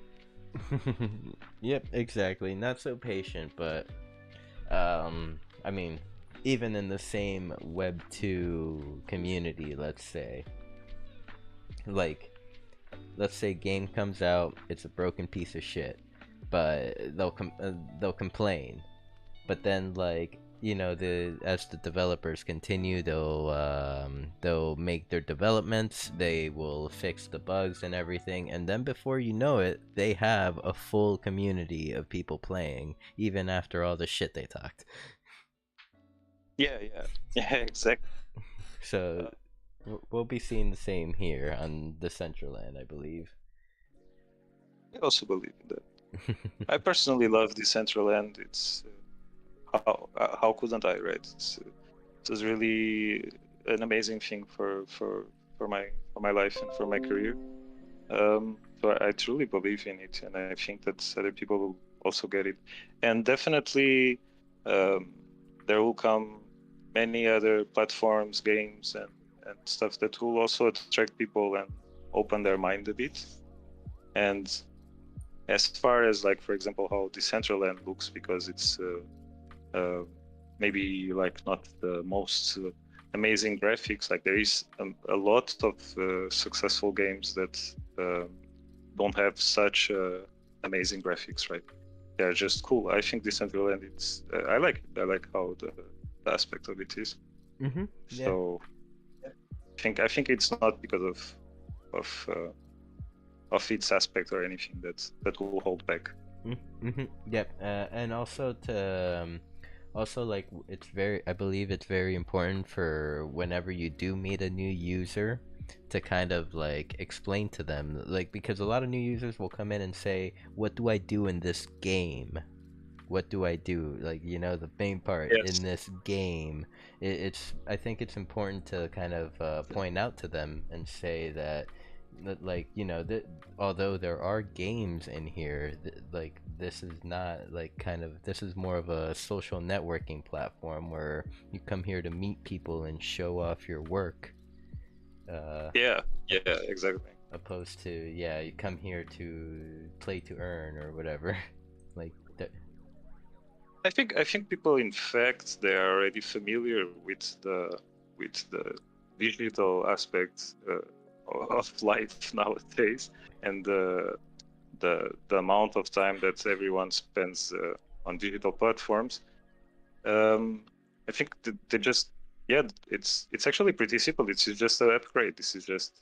Yep, exactly. Not so patient, but I mean, even in the same Web 2 community, like let's say game comes out, it's a broken piece of shit, but they'll complain. But then like the as the developers continue, they'll make their developments, they will fix the bugs and everything, and then before you know it, they have a full community of people playing even after all the shit they talked. Yeah, yeah, yeah, exactly. So we'll be seeing the same here on the Central Land, I believe. I also believe in that. I personally love the Central End. It's how couldn't I, right? It was really an amazing thing for my life and for my career. So I truly believe in it, and I think that other people will also get it. And definitely, um, there will come many other platforms, games, and stuff that will also attract people and open their mind a bit. And as far as like, for example, how Decentraland looks, because it's uh, maybe like not the most amazing graphics. Like there is a lot of successful games that don't have such amazing graphics, right? They're just cool. I think Decentraland, it's I like it. I like how the aspect of it is. Yeah. So I think it's not because of its aspect or anything that will hold back. Yep. And also also like it's very, I believe it's very important for whenever you do meet a new user to kind of like explain to them, like, because a lot of new users will come in and say, what do I do in this game? what do I do? Like, you know, the main part in Yes. this game. It's I think it's important to kind of point out to them and say that like, you know, that although there are games in here, like this is not like kind of this is more of a social networking platform where you come here to meet people and show off your work. Yeah. Yeah. Exactly. Opposed to, yeah, you come here to play to earn or whatever. like that. I think people, in fact, they are already familiar with the digital aspects of life nowadays, and the amount of time that everyone spends on digital platforms. Um, I think they just, yeah, it's actually pretty simple. It's just an upgrade. This is just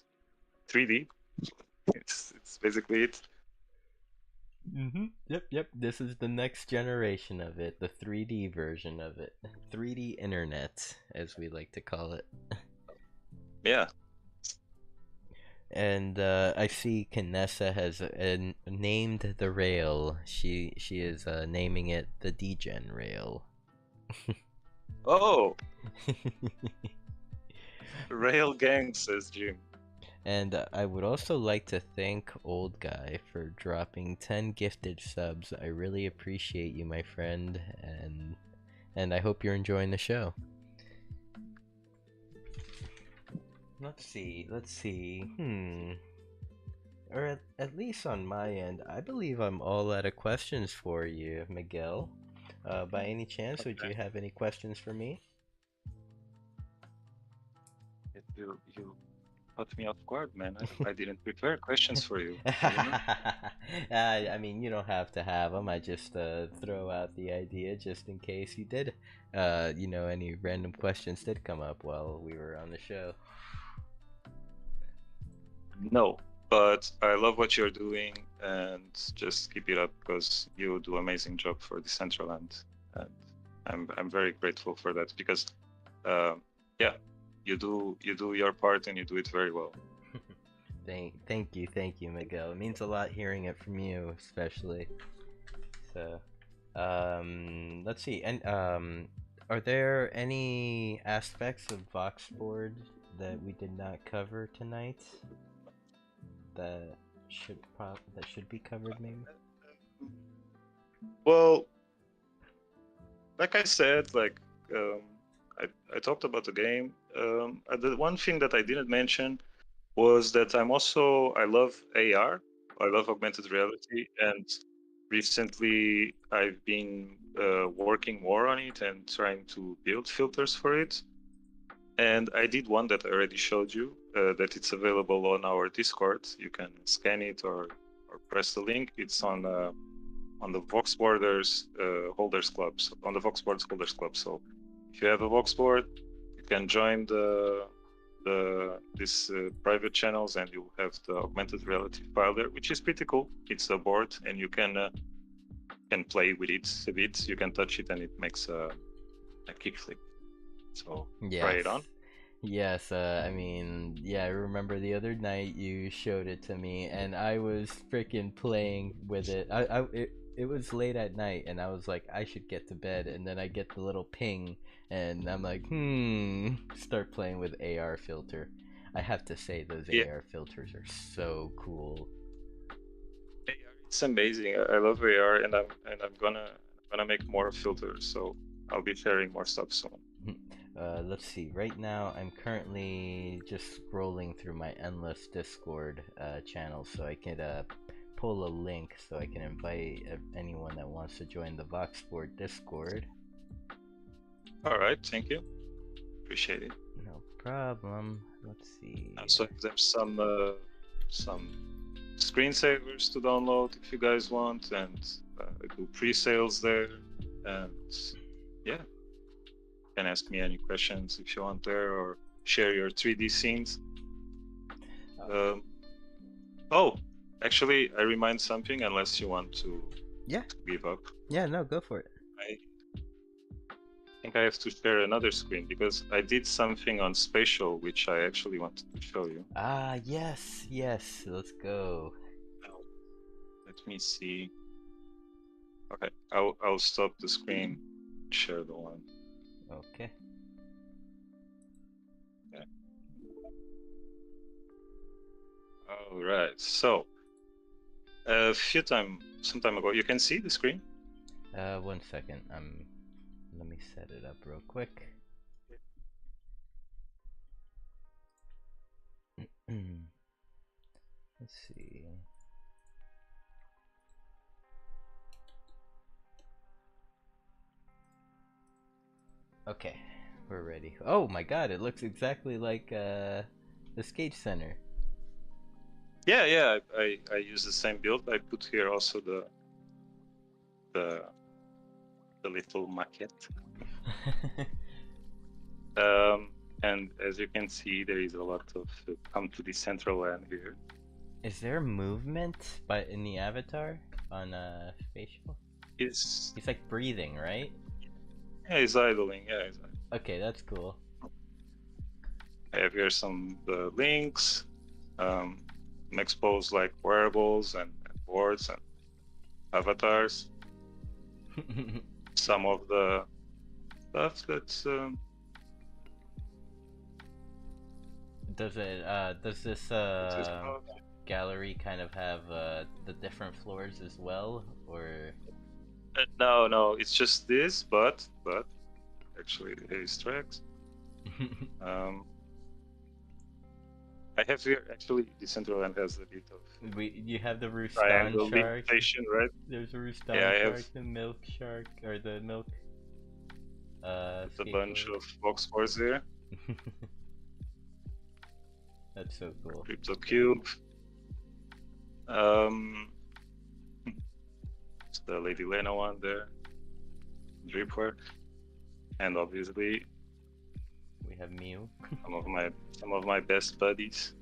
3D. It's basically it. Yep, yep. This is the next generation of it, the 3D version of it. 3D internet, as we like to call it. Yeah. And I see Kanessa has named the rail. She is naming it the Degen rail. Oh, Rail Gang, says Jim. And I would also like to thank Old Guy for dropping 10 gifted subs. I really appreciate you, my friend, and I hope you're enjoying the show. Let's see. Or at least on my end, I believe I'm all out of questions for you, Miguel. By any chance, would you have any questions for me? You caught me off guard, man. I didn't prepare questions for you. I mean, you don't have to have them. I just throw out the idea just in case you did, you know, any random questions did come up while we were on the show. No, but I love what you're doing, and just keep it up because you do amazing job for Decentraland, and I'm very grateful for that because, yeah, you do your part and you do it very well. Thank you, Miguel. It means a lot hearing it from you, especially. So, let's see. And are there any aspects of Voxboard that we did not cover tonight that that should be covered, maybe? Well, like I said, um, I talked about the game. The one thing that I didn't mention was that I love AR. I love augmented reality, and recently I've been working more on it and trying to build filters for it. And I did one that I already showed you, that it's available on our Discord. You can scan it or press the link. It's on the Vox Borders Holders Club, on the Vox Borders Holders Club. So if you have a Vox board, you can join this private channels, and you'll have the augmented reality file there, which is pretty cool. It's a board, and you can play with it a bit. You can touch it, and it makes a kickflip. So try Yes. it on. Yes, I mean, yeah, I remember the other night you showed it to me, and I was freaking playing with it. It was late at night, and I was like, I should get to bed, and then I get the little ping, and I'm like, start playing with AR filter. I have to say, those Yeah, AR filters are so cool. it's amazing. I love AR, and I'm gonna make more filters. So I'll be sharing more stuff soon. Let's see. Right now, I'm currently just scrolling through my endless Discord channels so I can pull a link so I can invite anyone that wants to join the Voxboard Discord. All right, thank you. Appreciate it. No problem. Let's see. So there's some screensavers to download if you guys want, and I do pre-sales there, and yeah, you can ask me any questions if you want there, or share your 3D scenes. Oh, actually, I remind something, unless you want to Yeah. give up. Yeah, no, go for it. I think I have to share another screen because I did something on spatial, which I actually wanted to show you. Ah, yes, yes. Let's go. Let me see. Okay, I'll stop the screen, share the one. Okay. Yeah. All right. So some time ago, you can see the screen. 1 second. Let me set it up real quick. Let's see. Okay, we're ready. Oh my god, it looks exactly like the skate center. Yeah. I use the same build. I put here also the little maquette. And as you can see, there is a lot of come to the central land here. Is there movement in the avatar on facial? He's He's like breathing, right? Yeah, he's idling. Yeah, he's idling. Okay, that's cool. I have here some links. Expose like wearables and boards and avatars. Some of the stuff that's does this gallery kind of have the different floors as well, or no, it's just this, but actually his tracks. I have here actually Decentraland has a bit of you have the triangle Rustan shark. limitation, right? There's a Rustan Yeah, shark, the milk shark, or the milk. A bunch of box sports there. That's so cool. Crypto Cube. It's the Lady Lena one there. Dripware. And obviously we have Mew. some of my best buddies.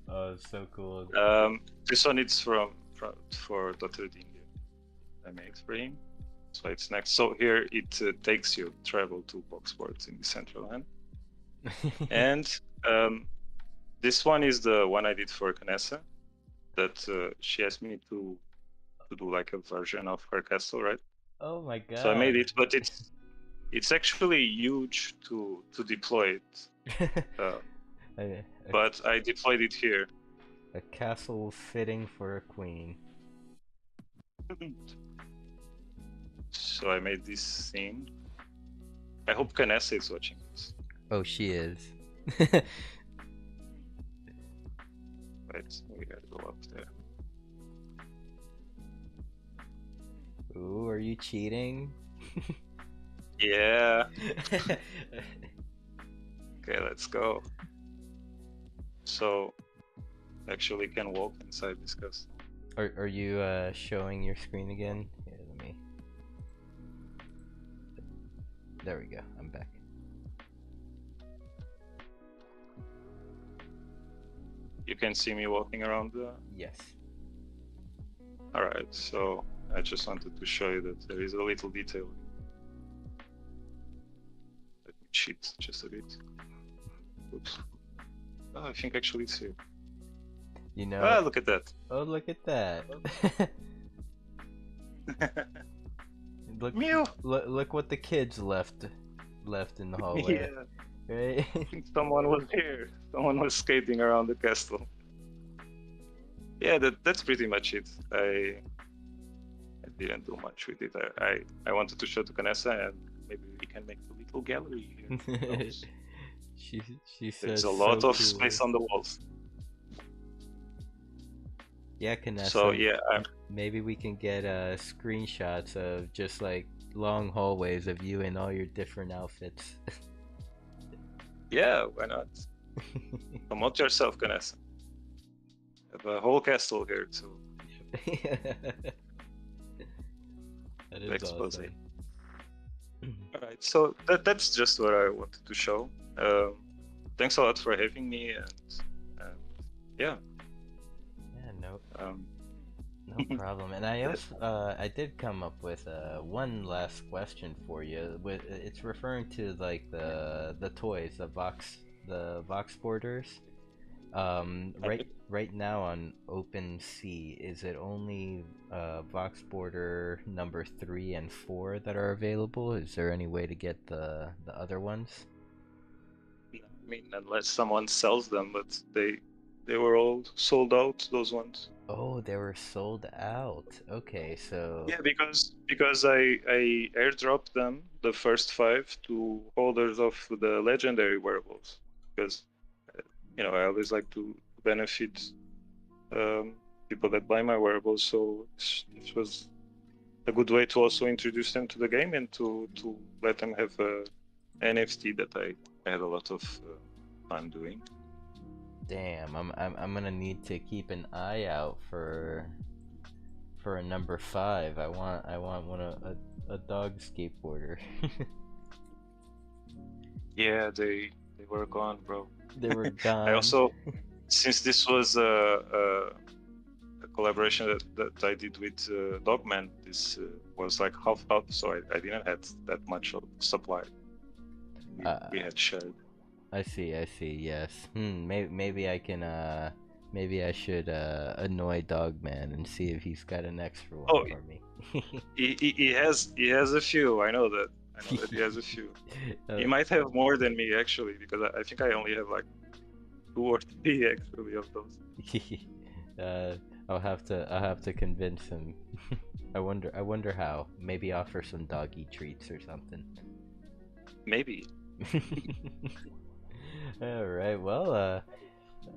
Oh, it's so cool. This one is for Dr. Dingy. I made for him. So it's next. So here it takes you travel to box sports in the central land. And this one is the one I did for Canessa. That she asked me to do like a version of her castle, right? Oh my god! So I made it, but it's actually huge to deploy it. But I deployed it here. A castle fitting for a queen. So I made this scene. I hope Canessa is watching this. Oh, she is. Right, we gotta go up there. Ooh, are you cheating? Yeah. Okay, let's go. So, actually can walk inside this castle. Are you showing your screen again? Here, let me. There we go. I'm back. You can see me walking around the... Yes. Alright, so I just wanted to show you that there is a little detail. Let me cheat just a bit. Oops. Oh, I think actually it's here. You know. Ah, look at that. Oh, look at that. Look, Mew. Look what the kids left in the hallway. Yeah. Right? Someone was here. Someone was skating around the castle. Yeah, that's pretty much it. I didn't do much with it. I wanted to show to Canessa, and maybe we can make a little gallery here. she says There's a lot so of cool. space on the walls. Yeah, Canessa. So yeah, maybe we can get screenshots of just like long hallways of you in all your different outfits. Yeah, why not? Promote yourself, Canessa. Have a whole castle here too. That is Expose. awesome. Alright, so that's just what I wanted to show. Thanks a lot for having me, and yeah. Yeah, no problem. And I also I did come up with one last question for you. It's referring to like the toys, the Vox porters. Okay. Right now on OpenSea, is it only Vox Border number 3 and 4 that are available? Is there any way to get the other ones? I mean, unless someone sells them, but they were all sold out, those ones. Oh, they were sold out. Okay, so Yeah, because I airdropped them, the first five, to holders of the legendary wearables, because I always like to benefit um, people that buy my wearables. So this was a good way to also introduce them to the game and to let them have a NFT that I had a lot of fun doing. damn, I'm gonna need to keep an eye out for a number 5. I want one a dog skateboarder. Yeah, they were gone, bro. They were I gone. also, since this was a collaboration that I did with Dogman, this was like half half, so I didn't have that much of supply. Uh, We had shared. I see, I see. Yes. Maybe I can. Maybe I should annoy Dogman and see if he's got an extra one Oh, for me. he has a few. I know that he has a few. uh, He might have more than me actually, because I think I only have like two or three actually of those. uh, I'll have to convince him. I wonder how. Maybe offer some doggy treats or something. Maybe. All right. Well,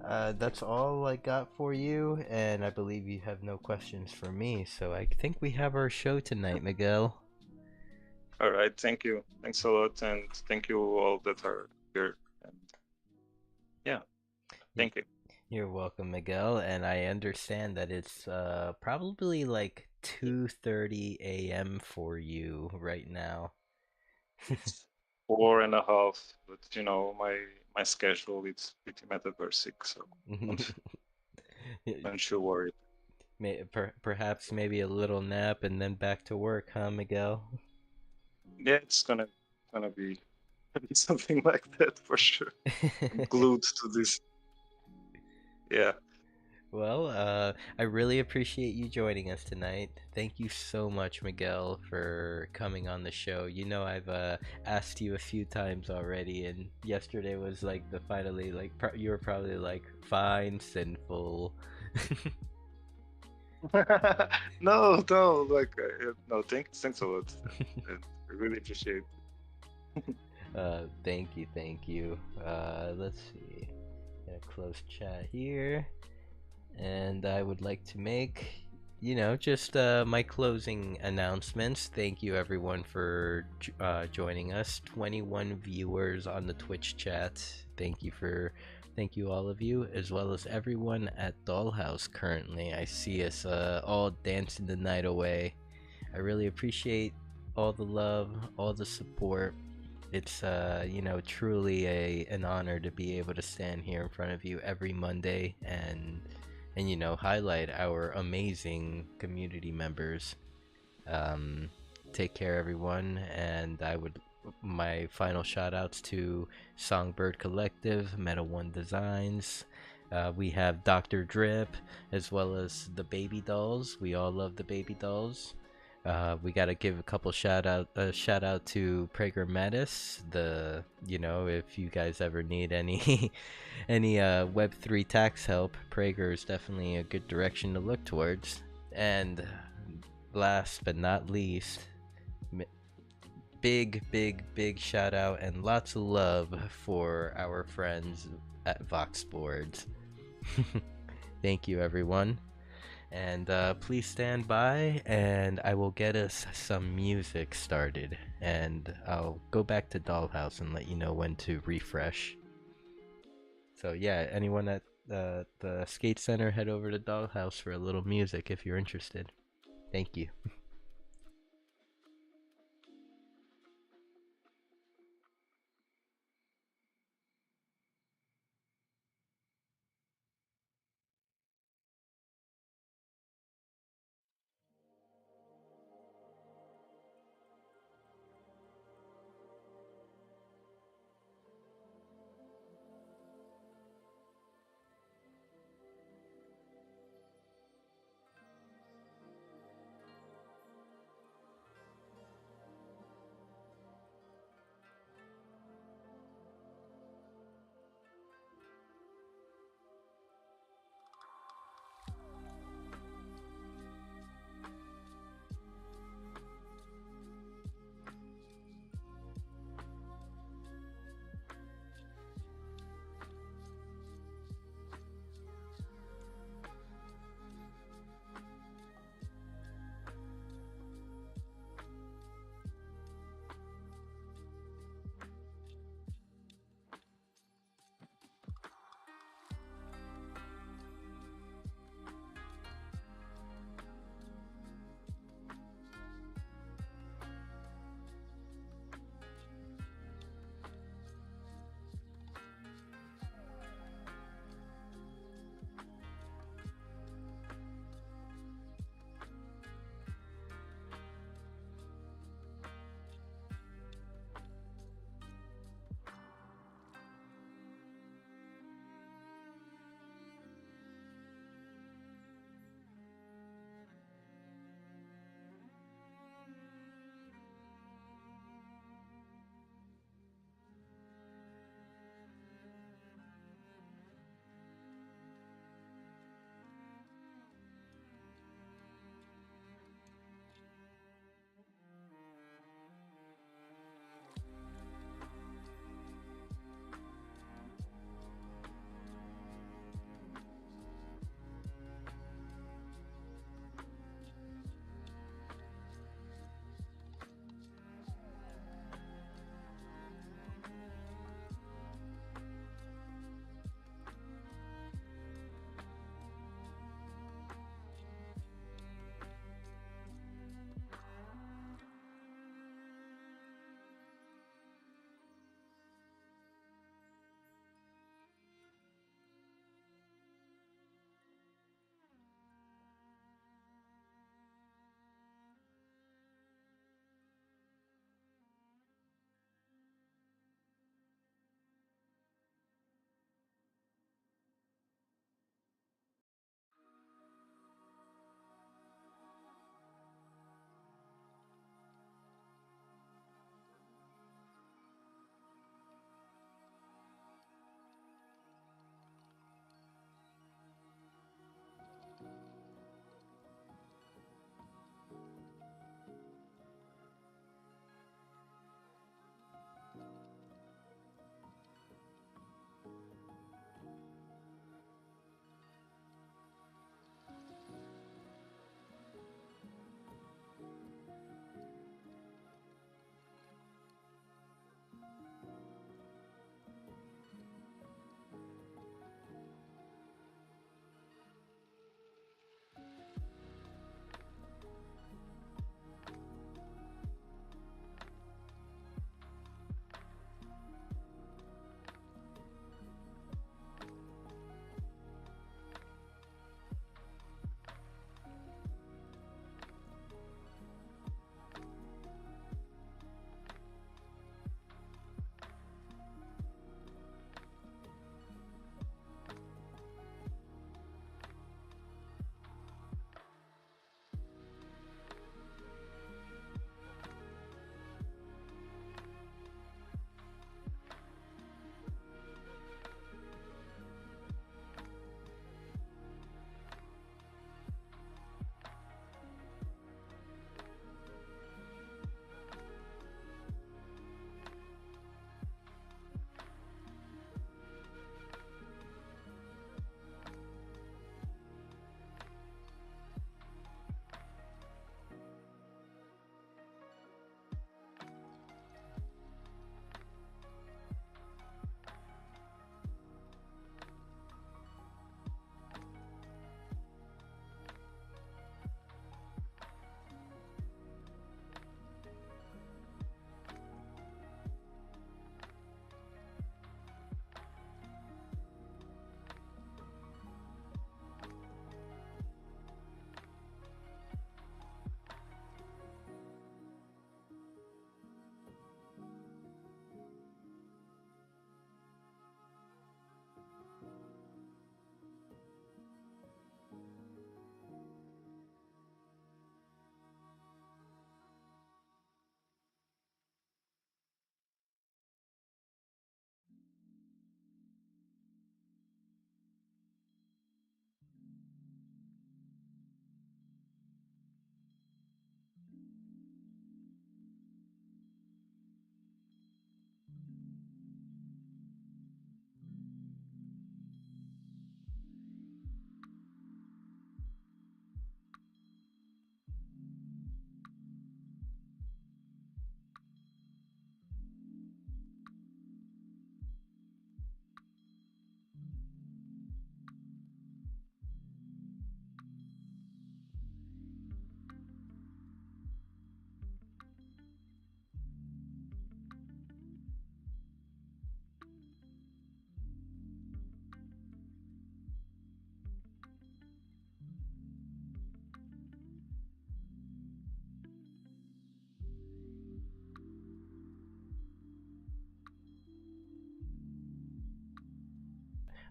that's all I got for you, and I believe you have no questions for me. So I think we have our show tonight, Miguel. All right. Thank you. Thanks a lot, and thank you all that are here. And yeah, Y- thank you. You're welcome, Miguel. And I understand that it's probably like 2:30 a.m. for you right now. It's 4.5, but my schedule is pretty metaversic, so don't you worry. Perhaps maybe a little nap and then back to work, huh, Miguel? Yeah, it's gonna be something like that for sure. I'm glued to this. Yeah. Well, I really appreciate you joining us tonight. Thank you so much, Miguel, for coming on the show. You know, I've asked you a few times already, and yesterday was like the finally, like, you were probably like, fine, sinful. No, no, like no. Thanks a lot. I really appreciate. Thank you, thank you. Let's see. Gonna close chat here. And I would like to make, just my closing announcements. Thank you everyone for joining us. 21 viewers on the Twitch chat. Thank you all of you, as well as everyone at Dollhouse currently. I see us all dancing the night away. I really appreciate all the love, all the support. It's truly an honor to be able to stand here in front of you every Monday and highlight our amazing community members. Um, Take care, everyone, and I would my final shout outs to Songbird Collective, Meta One Designs. We have Dr. Drip, as well as the baby dolls. We all love the baby dolls. We gotta give a couple shout out to Prager Metis. If you guys ever need any any Web3 tax help, Prager is definitely a good direction to look towards. And last but not least, big shout out and lots of love for our friends at Vox Boards. Thank you, everyone. And please stand by, and I will get us some music started. And I'll go back to Dollhouse and let you know when to refresh. So, yeah, anyone at the skate center, head over to Dollhouse for a little music if you're interested. Thank you.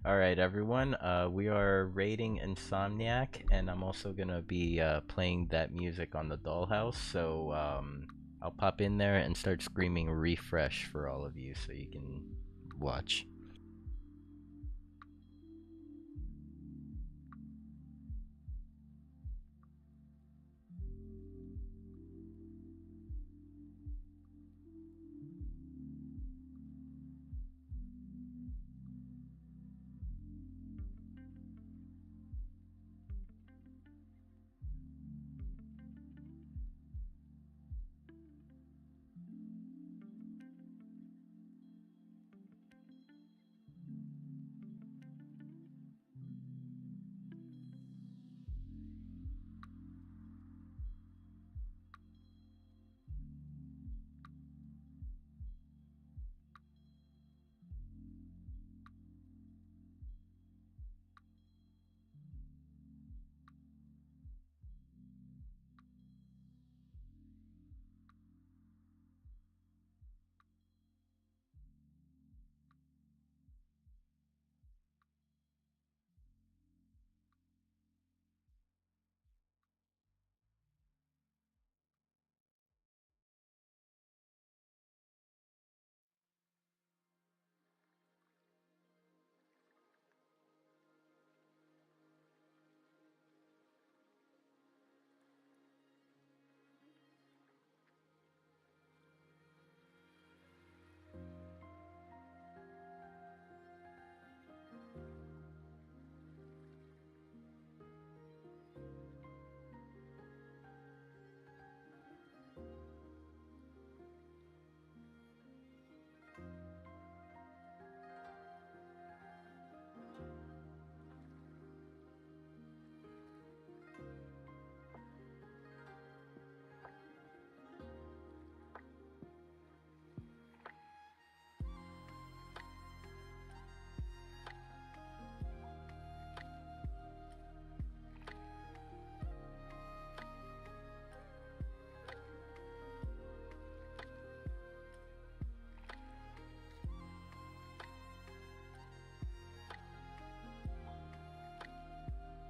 All right, everyone. We are raiding Insomniac, and I'm also gonna be playing that music on the Dollhouse. So I'll pop in there and start screaming refresh for all of you, so you can watch.